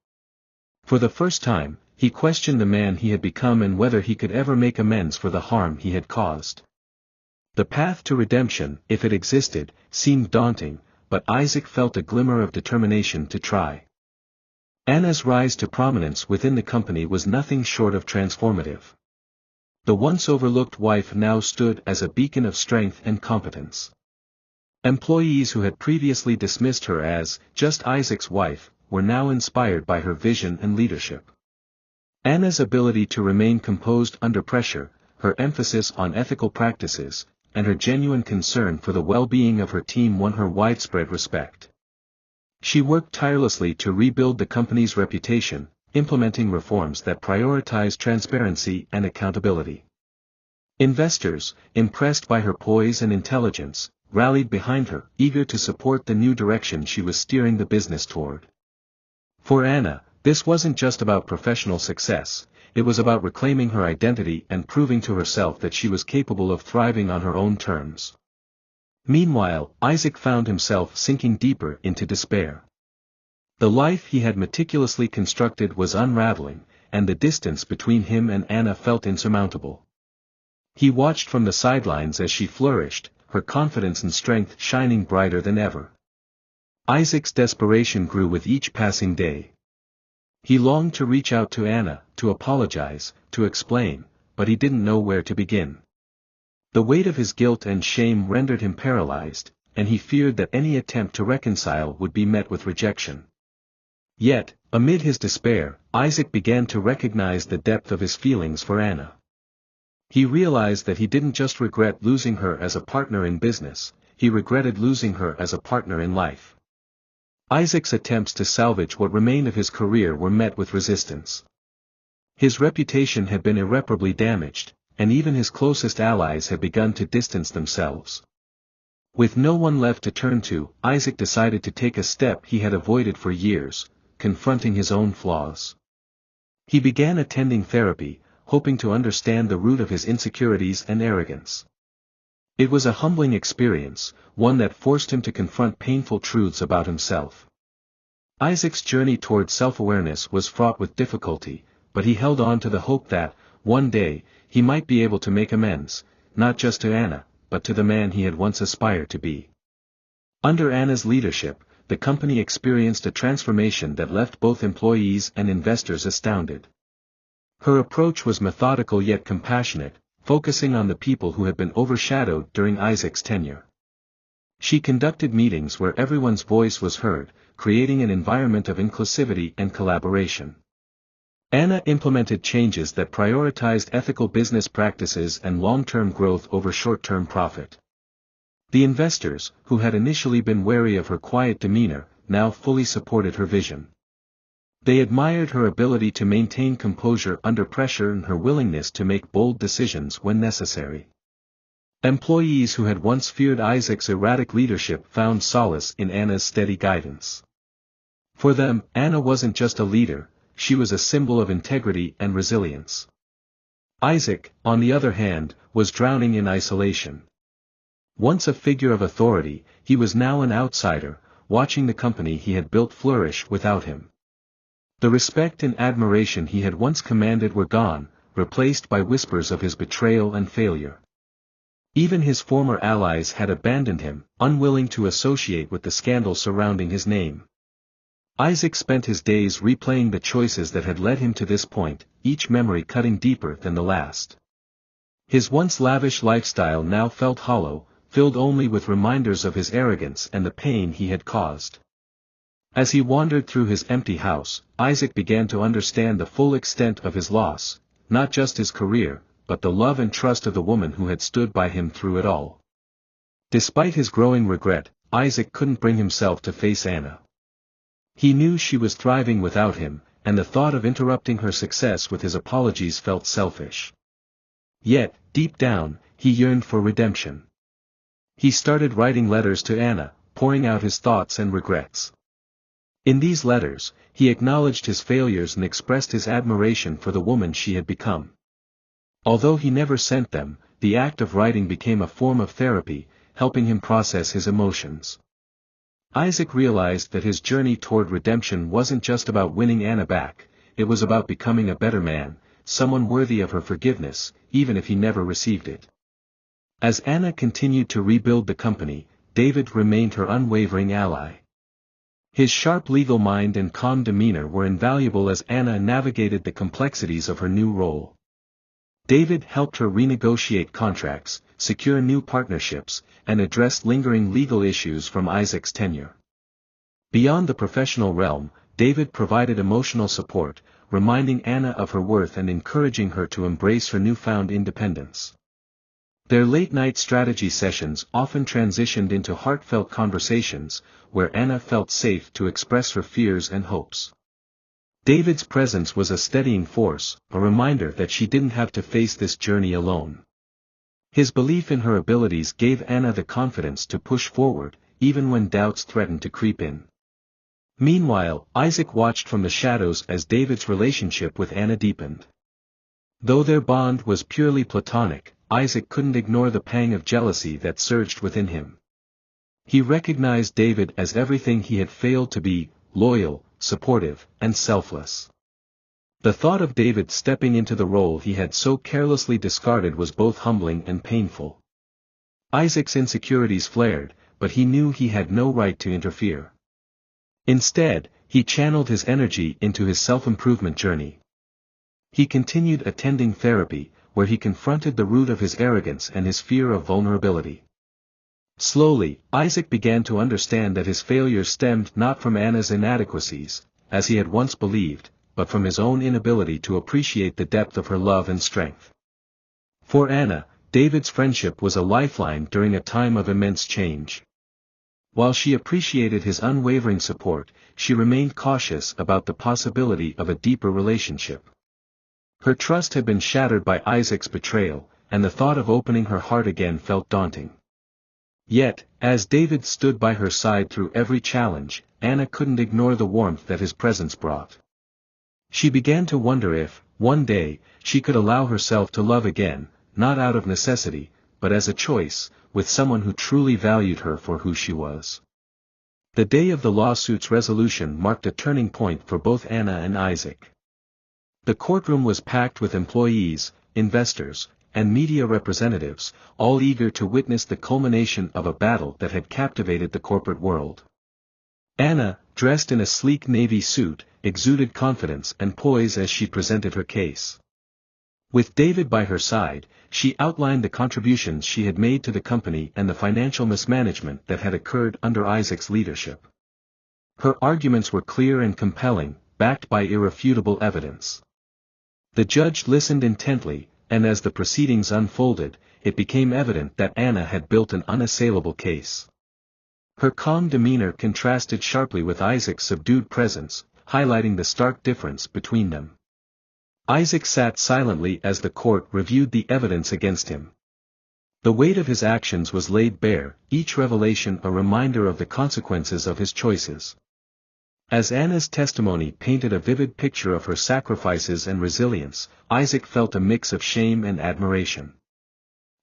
For the first time, he questioned the man he had become and whether he could ever make amends for the harm he had caused. The path to redemption, if it existed, seemed daunting, but Isaac felt a glimmer of determination to try. Anna's rise to prominence within the company was nothing short of transformative. The once overlooked wife now stood as a beacon of strength and competence. Employees who had previously dismissed her as just Isaac's wife were now inspired by her vision and leadership. Anna's ability to remain composed under pressure, her emphasis on ethical practices, and her genuine concern for the well-being of her team won her widespread respect. She worked tirelessly to rebuild the company's reputation, implementing reforms that prioritized transparency and accountability. Investors, impressed by her poise and intelligence, rallied behind her, eager to support the new direction she was steering the business toward. For Anna, this wasn't just about professional success, it was about reclaiming her identity and proving to herself that she was capable of thriving on her own terms. Meanwhile, Isaac found himself sinking deeper into despair. The life he had meticulously constructed was unraveling, and the distance between him and Anna felt insurmountable. He watched from the sidelines as she flourished, her confidence and strength shining brighter than ever. Isaac's desperation grew with each passing day. He longed to reach out to Anna, to apologize, to explain, but he didn't know where to begin. The weight of his guilt and shame rendered him paralyzed, and he feared that any attempt to reconcile would be met with rejection. Yet, amid his despair, Isaac began to recognize the depth of his feelings for Anna. He realized that he didn't just regret losing her as a partner in business, he regretted losing her as a partner in life. Isaac's attempts to salvage what remained of his career were met with resistance. His reputation had been irreparably damaged, and even his closest allies had begun to distance themselves. With no one left to turn to, Isaac decided to take a step he had avoided for years, confronting his own flaws. He began attending therapy, hoping to understand the root of his insecurities and arrogance. It was a humbling experience, one that forced him to confront painful truths about himself. Isaac's journey toward self-awareness was fraught with difficulty, but he held on to the hope that, one day, he might be able to make amends, not just to Anna, but to the man he had once aspired to be. Under Anna's leadership, the company experienced a transformation that left both employees and investors astounded. Her approach was methodical yet compassionate, focusing on the people who had been overshadowed during Isaac's tenure. She conducted meetings where everyone's voice was heard, creating an environment of inclusivity and collaboration. Anna implemented changes that prioritized ethical business practices and long-term growth over short-term profit. The investors, who had initially been wary of her quiet demeanor, now fully supported her vision. They admired her ability to maintain composure under pressure and her willingness to make bold decisions when necessary. Employees who had once feared Isaac's erratic leadership found solace in Anna's steady guidance. For them, Anna wasn't just a leader, she was a symbol of integrity and resilience. Isaac, on the other hand, was drowning in isolation. Once a figure of authority, he was now an outsider, watching the company he had built flourish without him. The respect and admiration he had once commanded were gone, replaced by whispers of his betrayal and failure. Even his former allies had abandoned him, unwilling to associate with the scandal surrounding his name. Isaac spent his days replaying the choices that had led him to this point, each memory cutting deeper than the last. His once lavish lifestyle now felt hollow, filled only with reminders of his arrogance and the pain he had caused. As he wandered through his empty house, Isaac began to understand the full extent of his loss, not just his career, but the love and trust of the woman who had stood by him through it all. Despite his growing regret, Isaac couldn't bring himself to face Anna. He knew she was thriving without him, and the thought of interrupting her success with his apologies felt selfish. Yet, deep down, he yearned for redemption. He started writing letters to Anna, pouring out his thoughts and regrets. In these letters, he acknowledged his failures and expressed his admiration for the woman she had become. Although he never sent them, the act of writing became a form of therapy, helping him process his emotions. Isaac realized that his journey toward redemption wasn't just about winning Anna back, it was about becoming a better man, someone worthy of her forgiveness, even if he never received it. As Anna continued to rebuild the company, David remained her unwavering ally. His sharp legal mind and calm demeanor were invaluable as Anna navigated the complexities of her new role. David helped her renegotiate contracts, secure new partnerships, and address lingering legal issues from Isaac's tenure. Beyond the professional realm, David provided emotional support, reminding Anna of her worth and encouraging her to embrace her newfound independence. Their late-night strategy sessions often transitioned into heartfelt conversations, where Anna felt safe to express her fears and hopes. David's presence was a steadying force, a reminder that she didn't have to face this journey alone. His belief in her abilities gave Anna the confidence to push forward, even when doubts threatened to creep in. Meanwhile, Isaac watched from the shadows as David's relationship with Anna deepened. Though their bond was purely platonic, Isaac couldn't ignore the pang of jealousy that surged within him. He recognized David as everything he had failed to be: loyal, supportive, and selfless. The thought of David stepping into the role he had so carelessly discarded was both humbling and painful. Isaac's insecurities flared, but he knew he had no right to interfere. Instead, he channeled his energy into his self-improvement journey. He continued attending therapy, where he confronted the root of his arrogance and his fear of vulnerability. Slowly, Isaac began to understand that his failures stemmed not from Anna's inadequacies, as he had once believed, but from his own inability to appreciate the depth of her love and strength. For Anna, David's friendship was a lifeline during a time of immense change. While she appreciated his unwavering support, she remained cautious about the possibility of a deeper relationship. Her trust had been shattered by Isaac's betrayal, and the thought of opening her heart again felt daunting. Yet, as David stood by her side through every challenge, Anna couldn't ignore the warmth that his presence brought. She began to wonder if, one day, she could allow herself to love again, not out of necessity, but as a choice, with someone who truly valued her for who she was. The day of the lawsuit's resolution marked a turning point for both Anna and Isaac. The courtroom was packed with employees, investors, and media representatives, all eager to witness the culmination of a battle that had captivated the corporate world. Anna, dressed in a sleek navy suit, exuded confidence and poise as she presented her case. With David by her side, she outlined the contributions she had made to the company and the financial mismanagement that had occurred under Isaac's leadership. Her arguments were clear and compelling, backed by irrefutable evidence. The judge listened intently, and as the proceedings unfolded, it became evident that Anna had built an unassailable case. Her calm demeanor contrasted sharply with Isaac's subdued presence, highlighting the stark difference between them. Isaac sat silently as the court reviewed the evidence against him. The weight of his actions was laid bare, each revelation a reminder of the consequences of his choices. As Anna's testimony painted a vivid picture of her sacrifices and resilience, Isaac felt a mix of shame and admiration.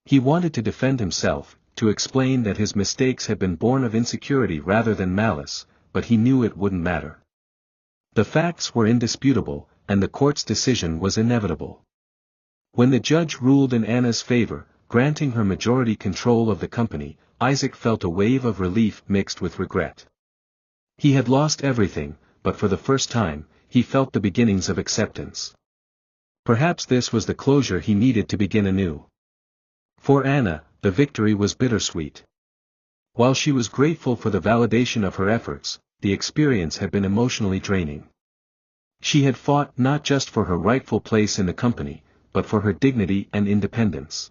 He wanted to defend himself, to explain that his mistakes had been born of insecurity rather than malice, but he knew it wouldn't matter. The facts were indisputable, and the court's decision was inevitable. When the judge ruled in Anna's favor, granting her majority control of the company, Isaac felt a wave of relief mixed with regret. He had lost everything, but for the first time, he felt the beginnings of acceptance. Perhaps this was the closure he needed to begin anew. For Anna, the victory was bittersweet. While she was grateful for the validation of her efforts, the experience had been emotionally draining. She had fought not just for her rightful place in the company, but for her dignity and independence.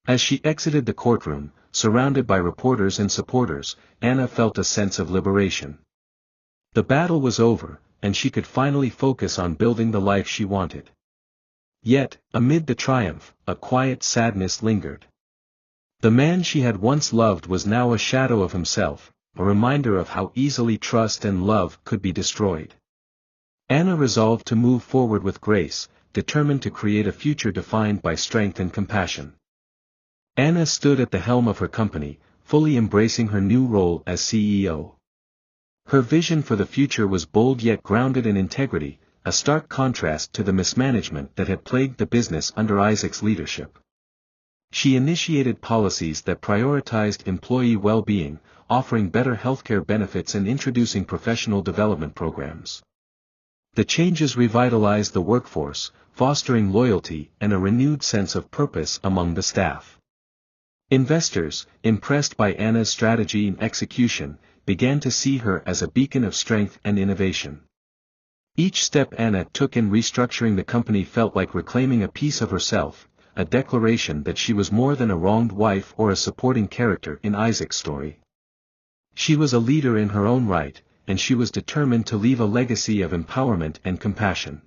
As she exited the courtroom, surrounded by reporters and supporters, Anna felt a sense of liberation. The battle was over, and she could finally focus on building the life she wanted. Yet, amid the triumph, a quiet sadness lingered. The man she had once loved was now a shadow of himself, a reminder of how easily trust and love could be destroyed. Anna resolved to move forward with grace, determined to create a future defined by strength and compassion. Anna stood at the helm of her company, fully embracing her new role as CEO. Her vision for the future was bold yet grounded in integrity, a stark contrast to the mismanagement that had plagued the business under Isaac's leadership. She initiated policies that prioritized employee well-being, offering better healthcare benefits and introducing professional development programs. The changes revitalized the workforce, fostering loyalty and a renewed sense of purpose among the staff. Investors, impressed by Anna's strategy and execution, began to see her as a beacon of strength and innovation. Each step Anna took in restructuring the company felt like reclaiming a piece of herself, a declaration that she was more than a wronged wife or a supporting character in Isaac's story. She was a leader in her own right, and she was determined to leave a legacy of empowerment and compassion.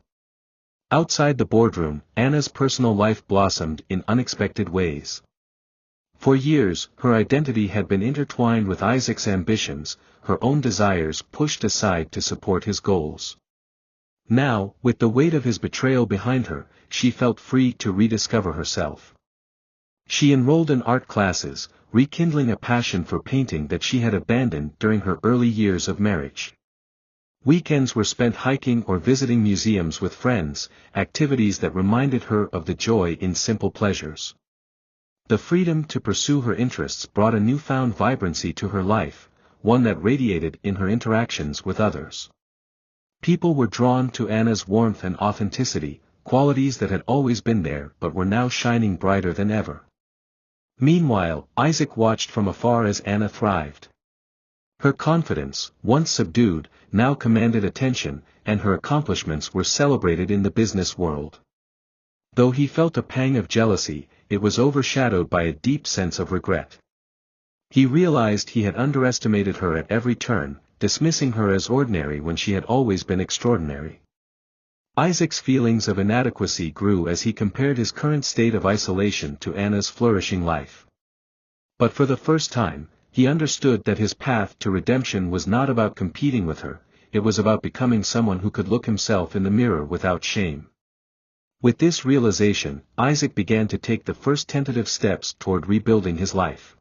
Outside the boardroom, Anna's personal life blossomed in unexpected ways. For years, her identity had been intertwined with Isaac's ambitions, her own desires pushed aside to support his goals. Now, with the weight of his betrayal behind her, she felt free to rediscover herself. She enrolled in art classes, rekindling a passion for painting that she had abandoned during her early years of marriage. Weekends were spent hiking or visiting museums with friends, activities that reminded her of the joy in simple pleasures. The freedom to pursue her interests brought a newfound vibrancy to her life, one that radiated in her interactions with others. People were drawn to Anna's warmth and authenticity, qualities that had always been there but were now shining brighter than ever. Meanwhile, Isaac watched from afar as Anna thrived. Her confidence, once subdued, now commanded attention, and her accomplishments were celebrated in the business world. Though he felt a pang of jealousy, it was overshadowed by a deep sense of regret. He realized he had underestimated her at every turn, dismissing her as ordinary when she had always been extraordinary. Isaac's feelings of inadequacy grew as he compared his current state of isolation to Anna's flourishing life. But for the first time, he understood that his path to redemption was not about competing with her, it was about becoming someone who could look himself in the mirror without shame. With this realization, Isaac began to take the first tentative steps toward rebuilding his life.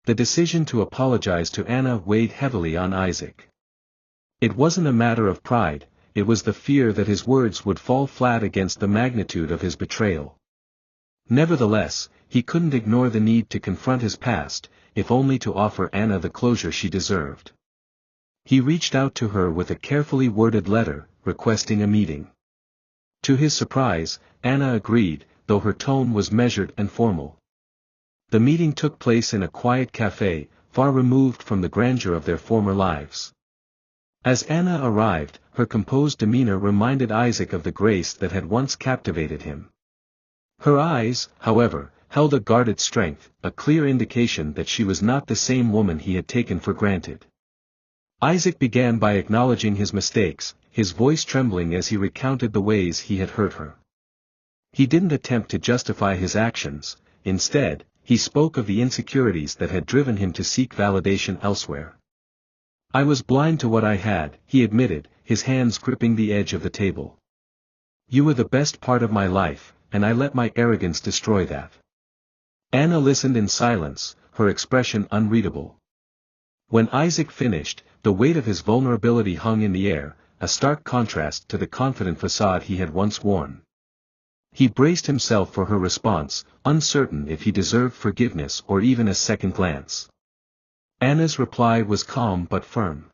The decision to apologize to Anna weighed heavily on Isaac. It wasn't a matter of pride, it was the fear that his words would fall flat against the magnitude of his betrayal. Nevertheless, he couldn't ignore the need to confront his past, if only to offer Anna the closure she deserved. He reached out to her with a carefully worded letter, requesting a meeting. To his surprise, Anna agreed, though her tone was measured and formal. The meeting took place in a quiet cafe, far removed from the grandeur of their former lives. As Anna arrived, her composed demeanor reminded Isaac of the grace that had once captivated him. Her eyes, however, held a guarded strength, a clear indication that she was not the same woman he had taken for granted. Isaac began by acknowledging his mistakes, his voice trembling as he recounted the ways he had hurt her. He didn't attempt to justify his actions, instead, he spoke of the insecurities that had driven him to seek validation elsewhere. "I was blind to what I had," he admitted, his hands gripping the edge of the table. "You were the best part of my life, and I let my arrogance destroy that." Anna listened in silence, her expression unreadable. When Isaac finished, the weight of his vulnerability hung in the air, a stark contrast to the confident facade he had once worn. He braced himself for her response, uncertain if he deserved forgiveness or even a second glance. Anna's reply was calm but firm.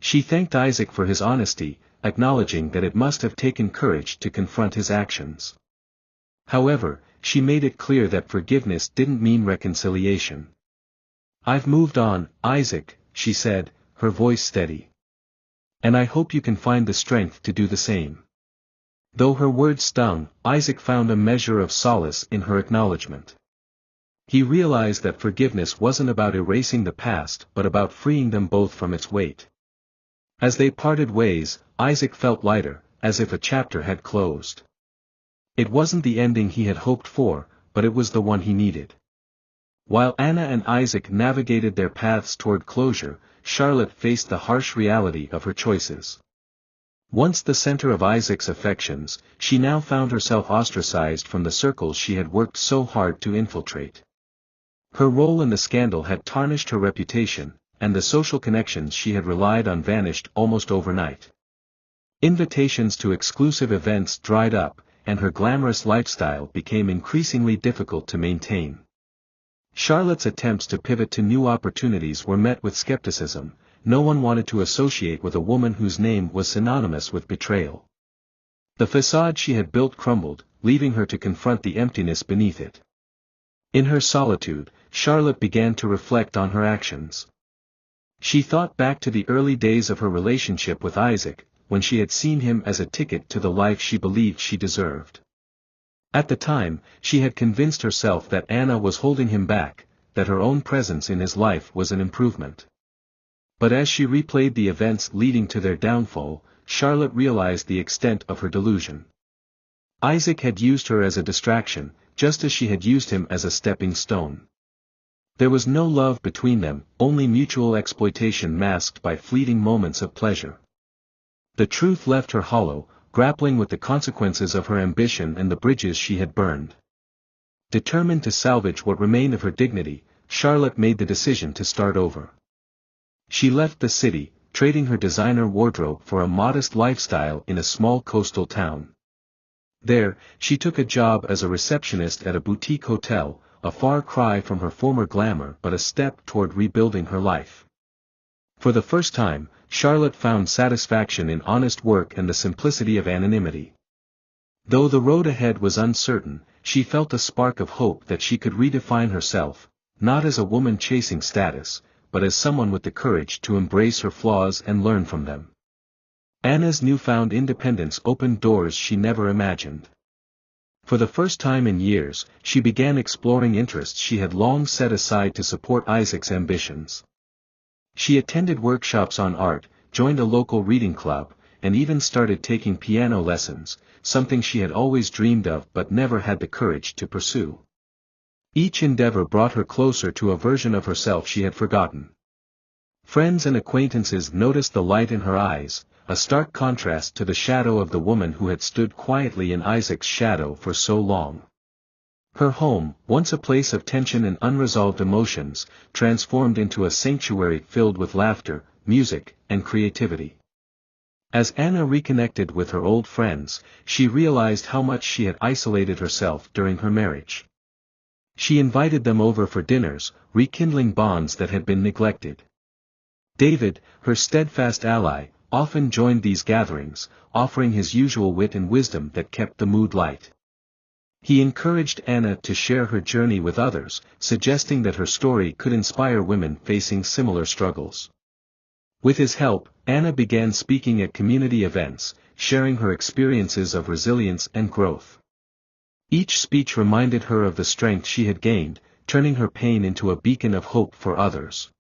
She thanked Isaac for his honesty, acknowledging that it must have taken courage to confront his actions. However, she made it clear that forgiveness didn't mean reconciliation. "I've moved on, Isaac," she said, her voice steady. "And I hope you can find the strength to do the same." Though her words stung, Isaac found a measure of solace in her acknowledgement. He realized that forgiveness wasn't about erasing the past but about freeing them both from its weight. As they parted ways, Isaac felt lighter, as if a chapter had closed. It wasn't the ending he had hoped for, but it was the one he needed. While Anna and Isaac navigated their paths toward closure, Charlotte faced the harsh reality of her choices. Once the center of Isaac's affections, she now found herself ostracized from the circles she had worked so hard to infiltrate. Her role in the scandal had tarnished her reputation, and the social connections she had relied on vanished almost overnight. Invitations to exclusive events dried up, and her glamorous lifestyle became increasingly difficult to maintain. Charlotte's attempts to pivot to new opportunities were met with skepticism. No one wanted to associate with a woman whose name was synonymous with betrayal. The facade she had built crumbled, leaving her to confront the emptiness beneath it. In her solitude, Charlotte began to reflect on her actions. She thought back to the early days of her relationship with Isaac, when she had seen him as a ticket to the life she believed she deserved. At the time, she had convinced herself that Anna was holding him back, that her own presence in his life was an improvement. But as she replayed the events leading to their downfall, Charlotte realized the extent of her delusion. Isaac had used her as a distraction, just as she had used him as a stepping stone. There was no love between them, only mutual exploitation masked by fleeting moments of pleasure. The truth left her hollow, grappling with the consequences of her ambition and the bridges she had burned. Determined to salvage what remained of her dignity, Charlotte made the decision to start over. She left the city, trading her designer wardrobe for a modest lifestyle in a small coastal town. There, she took a job as a receptionist at a boutique hotel, a far cry from her former glamour but a step toward rebuilding her life. For the first time, Charlotte found satisfaction in honest work and the simplicity of anonymity. Though the road ahead was uncertain, she felt a spark of hope that she could redefine herself, not as a woman chasing status, but as someone with the courage to embrace her flaws and learn from them. Anna's newfound independence opened doors she never imagined. For the first time in years, she began exploring interests she had long set aside to support Isaac's ambitions. She attended workshops on art, joined a local reading club, and even started taking piano lessons, something she had always dreamed of but never had the courage to pursue. Each endeavor brought her closer to a version of herself she had forgotten. Friends and acquaintances noticed the light in her eyes, a stark contrast to the shadow of the woman who had stood quietly in Isaac's shadow for so long. Her home, once a place of tension and unresolved emotions, transformed into a sanctuary filled with laughter, music, and creativity. As Anna reconnected with her old friends, she realized how much she had isolated herself during her marriage. She invited them over for dinners, rekindling bonds that had been neglected. David, her steadfast ally, often joined these gatherings, offering his usual wit and wisdom that kept the mood light. He encouraged Anna to share her journey with others, suggesting that her story could inspire women facing similar struggles. With his help, Anna began speaking at community events, sharing her experiences of resilience and growth. Each speech reminded her of the strength she had gained, turning her pain into a beacon of hope for others.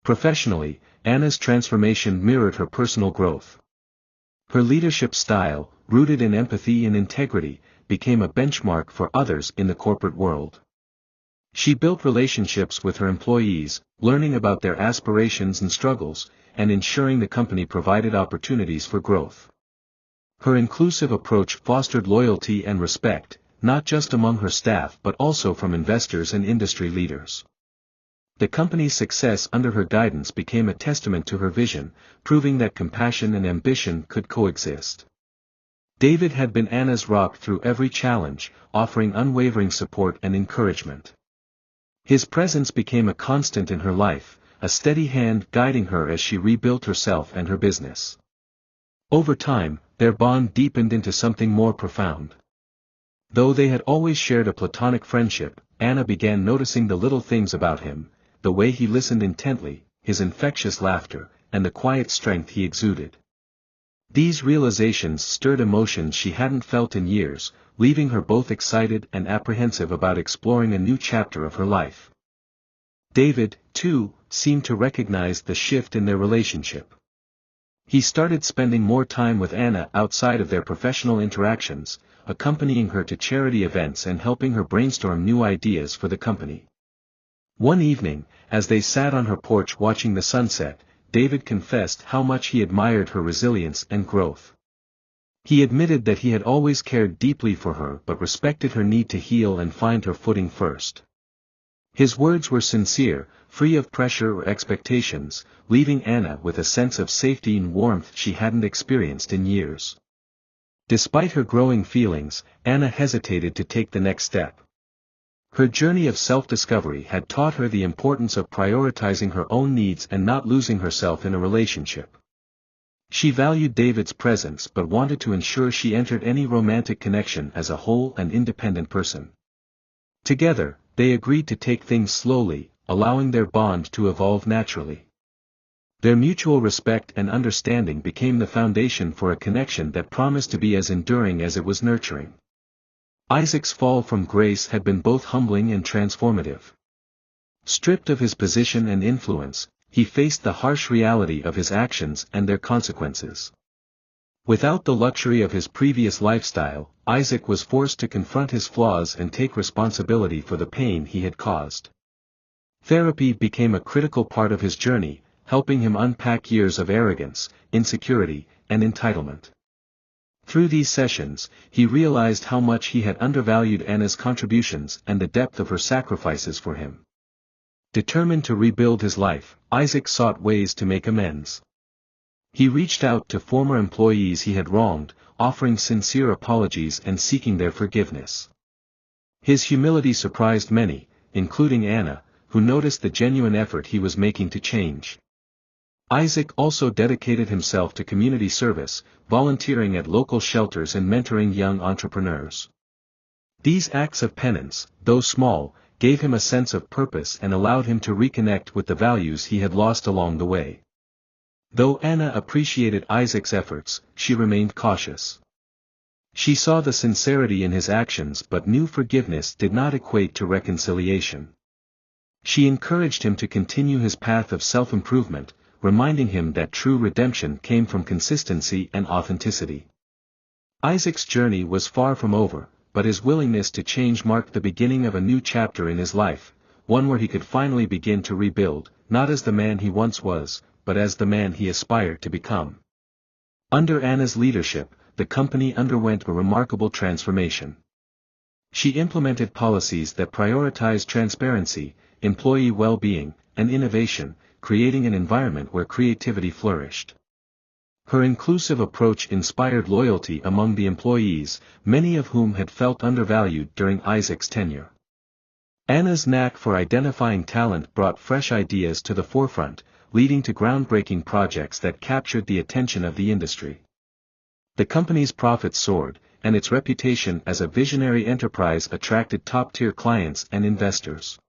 Professionally, Anna's transformation mirrored her personal growth. Her leadership style, rooted in empathy and integrity, became a benchmark for others in the corporate world. She built relationships with her employees, learning about their aspirations and struggles, and ensuring the company provided opportunities for growth. Her inclusive approach fostered loyalty and respect, not just among her staff but also from investors and industry leaders. The company's success under her guidance became a testament to her vision, proving that compassion and ambition could coexist. David had been Anna's rock through every challenge, offering unwavering support and encouragement. His presence became a constant in her life, a steady hand guiding her as she rebuilt herself and her business. Over time, their bond deepened into something more profound. Though they had always shared a platonic friendship, Anna began noticing the little things about him, the way he listened intently, his infectious laughter, and the quiet strength he exuded. These realizations stirred emotions she hadn't felt in years, leaving her both excited and apprehensive about exploring a new chapter of her life. David, too, seemed to recognize the shift in their relationship. He started spending more time with Anna outside of their professional interactions, accompanying her to charity events and helping her brainstorm new ideas for the company. One evening, as they sat on her porch watching the sunset, David confessed how much he admired her resilience and growth. He admitted that he had always cared deeply for her but respected her need to heal and find her footing first. His words were sincere, free of pressure or expectations, leaving Anna with a sense of safety and warmth she hadn't experienced in years. Despite her growing feelings, Anna hesitated to take the next step. Her journey of self-discovery had taught her the importance of prioritizing her own needs and not losing herself in a relationship. She valued David's presence but wanted to ensure she entered any romantic connection as a whole and independent person. Together, they agreed to take things slowly, allowing their bond to evolve naturally. Their mutual respect and understanding became the foundation for a connection that promised to be as enduring as it was nurturing. Isaac's fall from grace had been both humbling and transformative. Stripped of his position and influence, he faced the harsh reality of his actions and their consequences. Without the luxury of his previous lifestyle, Isaac was forced to confront his flaws and take responsibility for the pain he had caused. Therapy became a critical part of his journey, helping him unpack years of arrogance, insecurity, and entitlement. Through these sessions, he realized how much he had undervalued Anna's contributions and the depth of her sacrifices for him. Determined to rebuild his life, Isaac sought ways to make amends. He reached out to former employees he had wronged, offering sincere apologies and seeking their forgiveness. His humility surprised many, including Anna, who noticed the genuine effort he was making to change. Isaac also dedicated himself to community service, volunteering at local shelters and mentoring young entrepreneurs. These acts of penance, though small, gave him a sense of purpose and allowed him to reconnect with the values he had lost along the way. Though Anna appreciated Isaac's efforts, she remained cautious. She saw the sincerity in his actions but knew forgiveness did not equate to reconciliation. She encouraged him to continue his path of self-improvement, reminding him that true redemption came from consistency and authenticity. Isaac's journey was far from over, but his willingness to change marked the beginning of a new chapter in his life, one where he could finally begin to rebuild, not as the man he once was, but as the man he aspired to become. Under Anna's leadership, the company underwent a remarkable transformation. She implemented policies that prioritized transparency, employee well-being, and innovation, creating an environment where creativity flourished. Her inclusive approach inspired loyalty among the employees, many of whom had felt undervalued during Isaac's tenure. Anna's knack for identifying talent brought fresh ideas to the forefront, leading to groundbreaking projects that captured the attention of the industry. The company's profits soared, and its reputation as a visionary enterprise attracted top-tier clients and investors.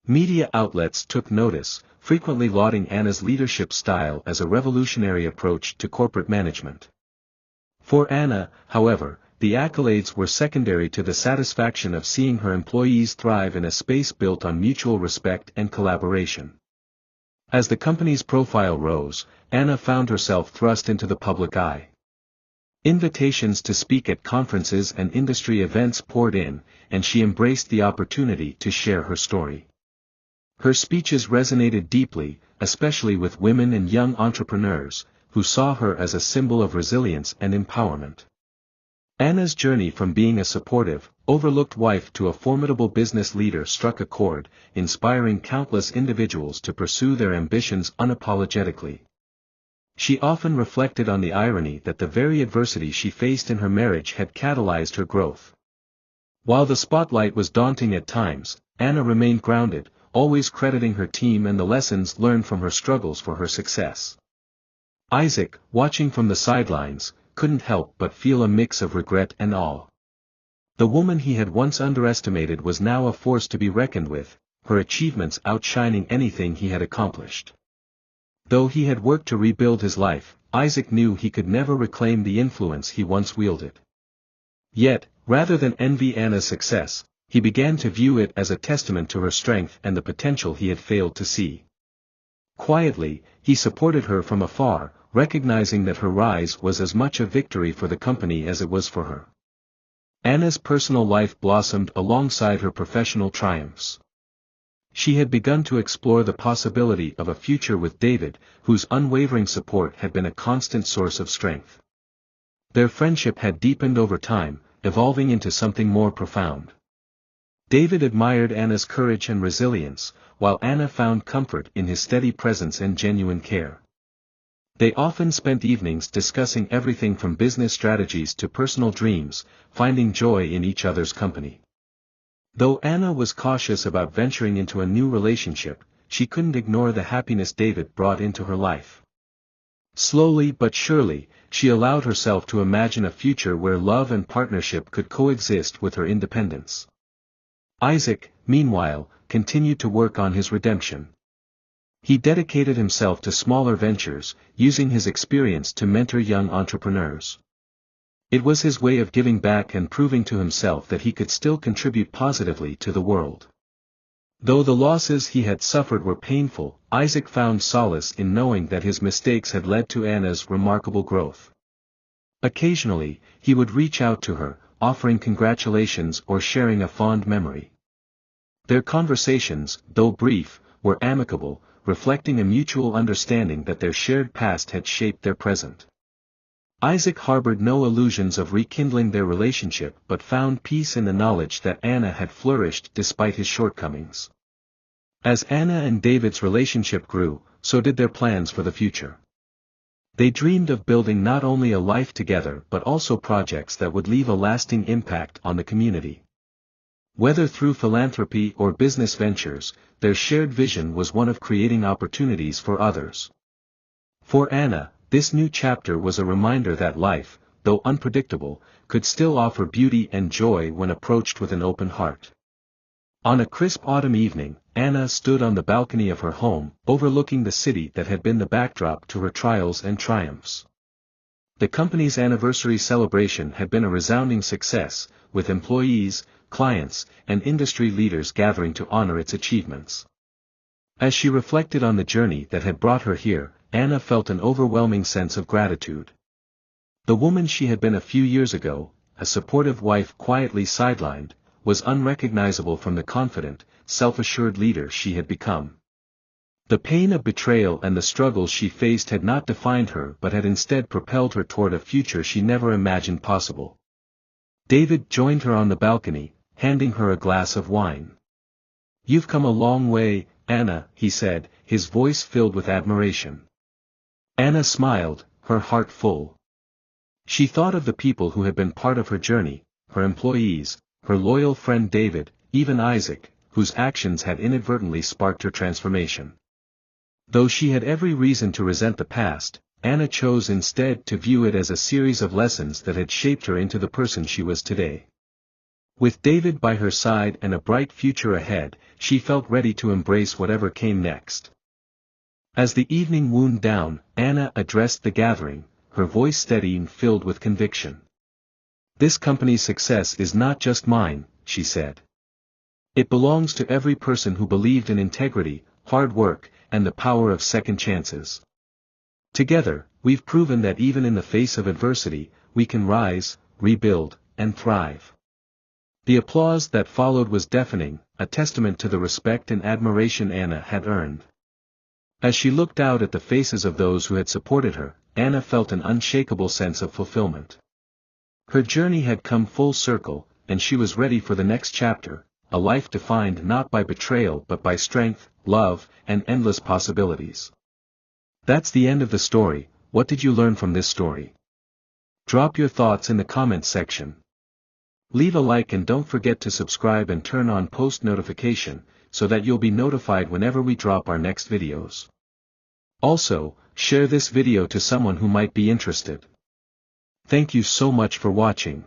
Media outlets took notice, frequently lauding Anna's leadership style as a revolutionary approach to corporate management. For Anna, however, the accolades were secondary to the satisfaction of seeing her employees thrive in a space built on mutual respect and collaboration. As the company's profile rose, Anna found herself thrust into the public eye. Invitations to speak at conferences and industry events poured in, and she embraced the opportunity to share her story. Her speeches resonated deeply, especially with women and young entrepreneurs, who saw her as a symbol of resilience and empowerment. Anna's journey from being a supportive, overlooked wife to a formidable business leader struck a chord, inspiring countless individuals to pursue their ambitions unapologetically. She often reflected on the irony that the very adversity she faced in her marriage had catalyzed her growth. While the spotlight was daunting at times, Anna remained grounded, always crediting her team and the lessons learned from her struggles for her success. Isaac, watching from the sidelines, couldn't help but feel a mix of regret and awe. The woman he had once underestimated was now a force to be reckoned with, her achievements outshining anything he had accomplished. Though he had worked to rebuild his life, Isaac knew he could never reclaim the influence he once wielded. Yet, rather than envy Anna's success, he began to view it as a testament to her strength and the potential he had failed to see. Quietly, he supported her from afar, recognizing that her rise was as much a victory for the company as it was for her. Anna's personal life blossomed alongside her professional triumphs. She had begun to explore the possibility of a future with David, whose unwavering support had been a constant source of strength. Their friendship had deepened over time, evolving into something more profound. David admired Anna's courage and resilience, while Anna found comfort in his steady presence and genuine care. They often spent evenings discussing everything from business strategies to personal dreams, finding joy in each other's company. Though Anna was cautious about venturing into a new relationship, she couldn't ignore the happiness David brought into her life. Slowly but surely, she allowed herself to imagine a future where love and partnership could coexist with her independence. Isaac, meanwhile, continued to work on his redemption. He dedicated himself to smaller ventures, using his experience to mentor young entrepreneurs. It was his way of giving back and proving to himself that he could still contribute positively to the world. Though the losses he had suffered were painful, Isaac found solace in knowing that his mistakes had led to Anna's remarkable growth. Occasionally, he would reach out to her, offering congratulations or sharing a fond memory. Their conversations, though brief, were amicable, reflecting a mutual understanding that their shared past had shaped their present. Isaac harbored no illusions of rekindling their relationship but found peace in the knowledge that Anna had flourished despite his shortcomings. As Anna and David's relationship grew, so did their plans for the future. They dreamed of building not only a life together but also projects that would leave a lasting impact on the community. Whether through philanthropy or business ventures, their shared vision was one of creating opportunities for others. For Anna, this new chapter was a reminder that life, though unpredictable, could still offer beauty and joy when approached with an open heart. On a crisp autumn evening, Anna stood on the balcony of her home, overlooking the city that had been the backdrop to her trials and triumphs. The company's anniversary celebration had been a resounding success, with employees, clients, and industry leaders gathering to honor its achievements. As she reflected on the journey that had brought her here, Anna felt an overwhelming sense of gratitude. The woman she had been a few years ago, a supportive wife quietly sidelined, was unrecognizable from the confident, self-assured leader she had become. The pain of betrayal and the struggles she faced had not defined her but had instead propelled her toward a future she never imagined possible. David joined her on the balcony, handing her a glass of wine. "You've come a long way, Anna," he said, his voice filled with admiration. Anna smiled, her heart full. She thought of the people who had been part of her journey, her employees, her loyal friend David, even Isaac, whose actions had inadvertently sparked her transformation. Though she had every reason to resent the past, Anna chose instead to view it as a series of lessons that had shaped her into the person she was today. With David by her side and a bright future ahead, she felt ready to embrace whatever came next. As the evening wound down, Anna addressed the gathering, her voice steady and filled with conviction. "This company's success is not just mine," she said. "It belongs to every person who believed in integrity, hard work, and the power of second chances. Together, we've proven that even in the face of adversity, we can rise, rebuild, and thrive." The applause that followed was deafening, a testament to the respect and admiration Anna had earned. As she looked out at the faces of those who had supported her, Anna felt an unshakable sense of fulfillment. Her journey had come full circle, and she was ready for the next chapter, a life defined not by betrayal but by strength, love, and endless possibilities. That's the end of the story. What did you learn from this story? Drop your thoughts in the comments section. Leave a like and don't forget to subscribe and turn on post notification, so that you'll be notified whenever we drop our next videos. Also, share this video to someone who might be interested. Thank you so much for watching.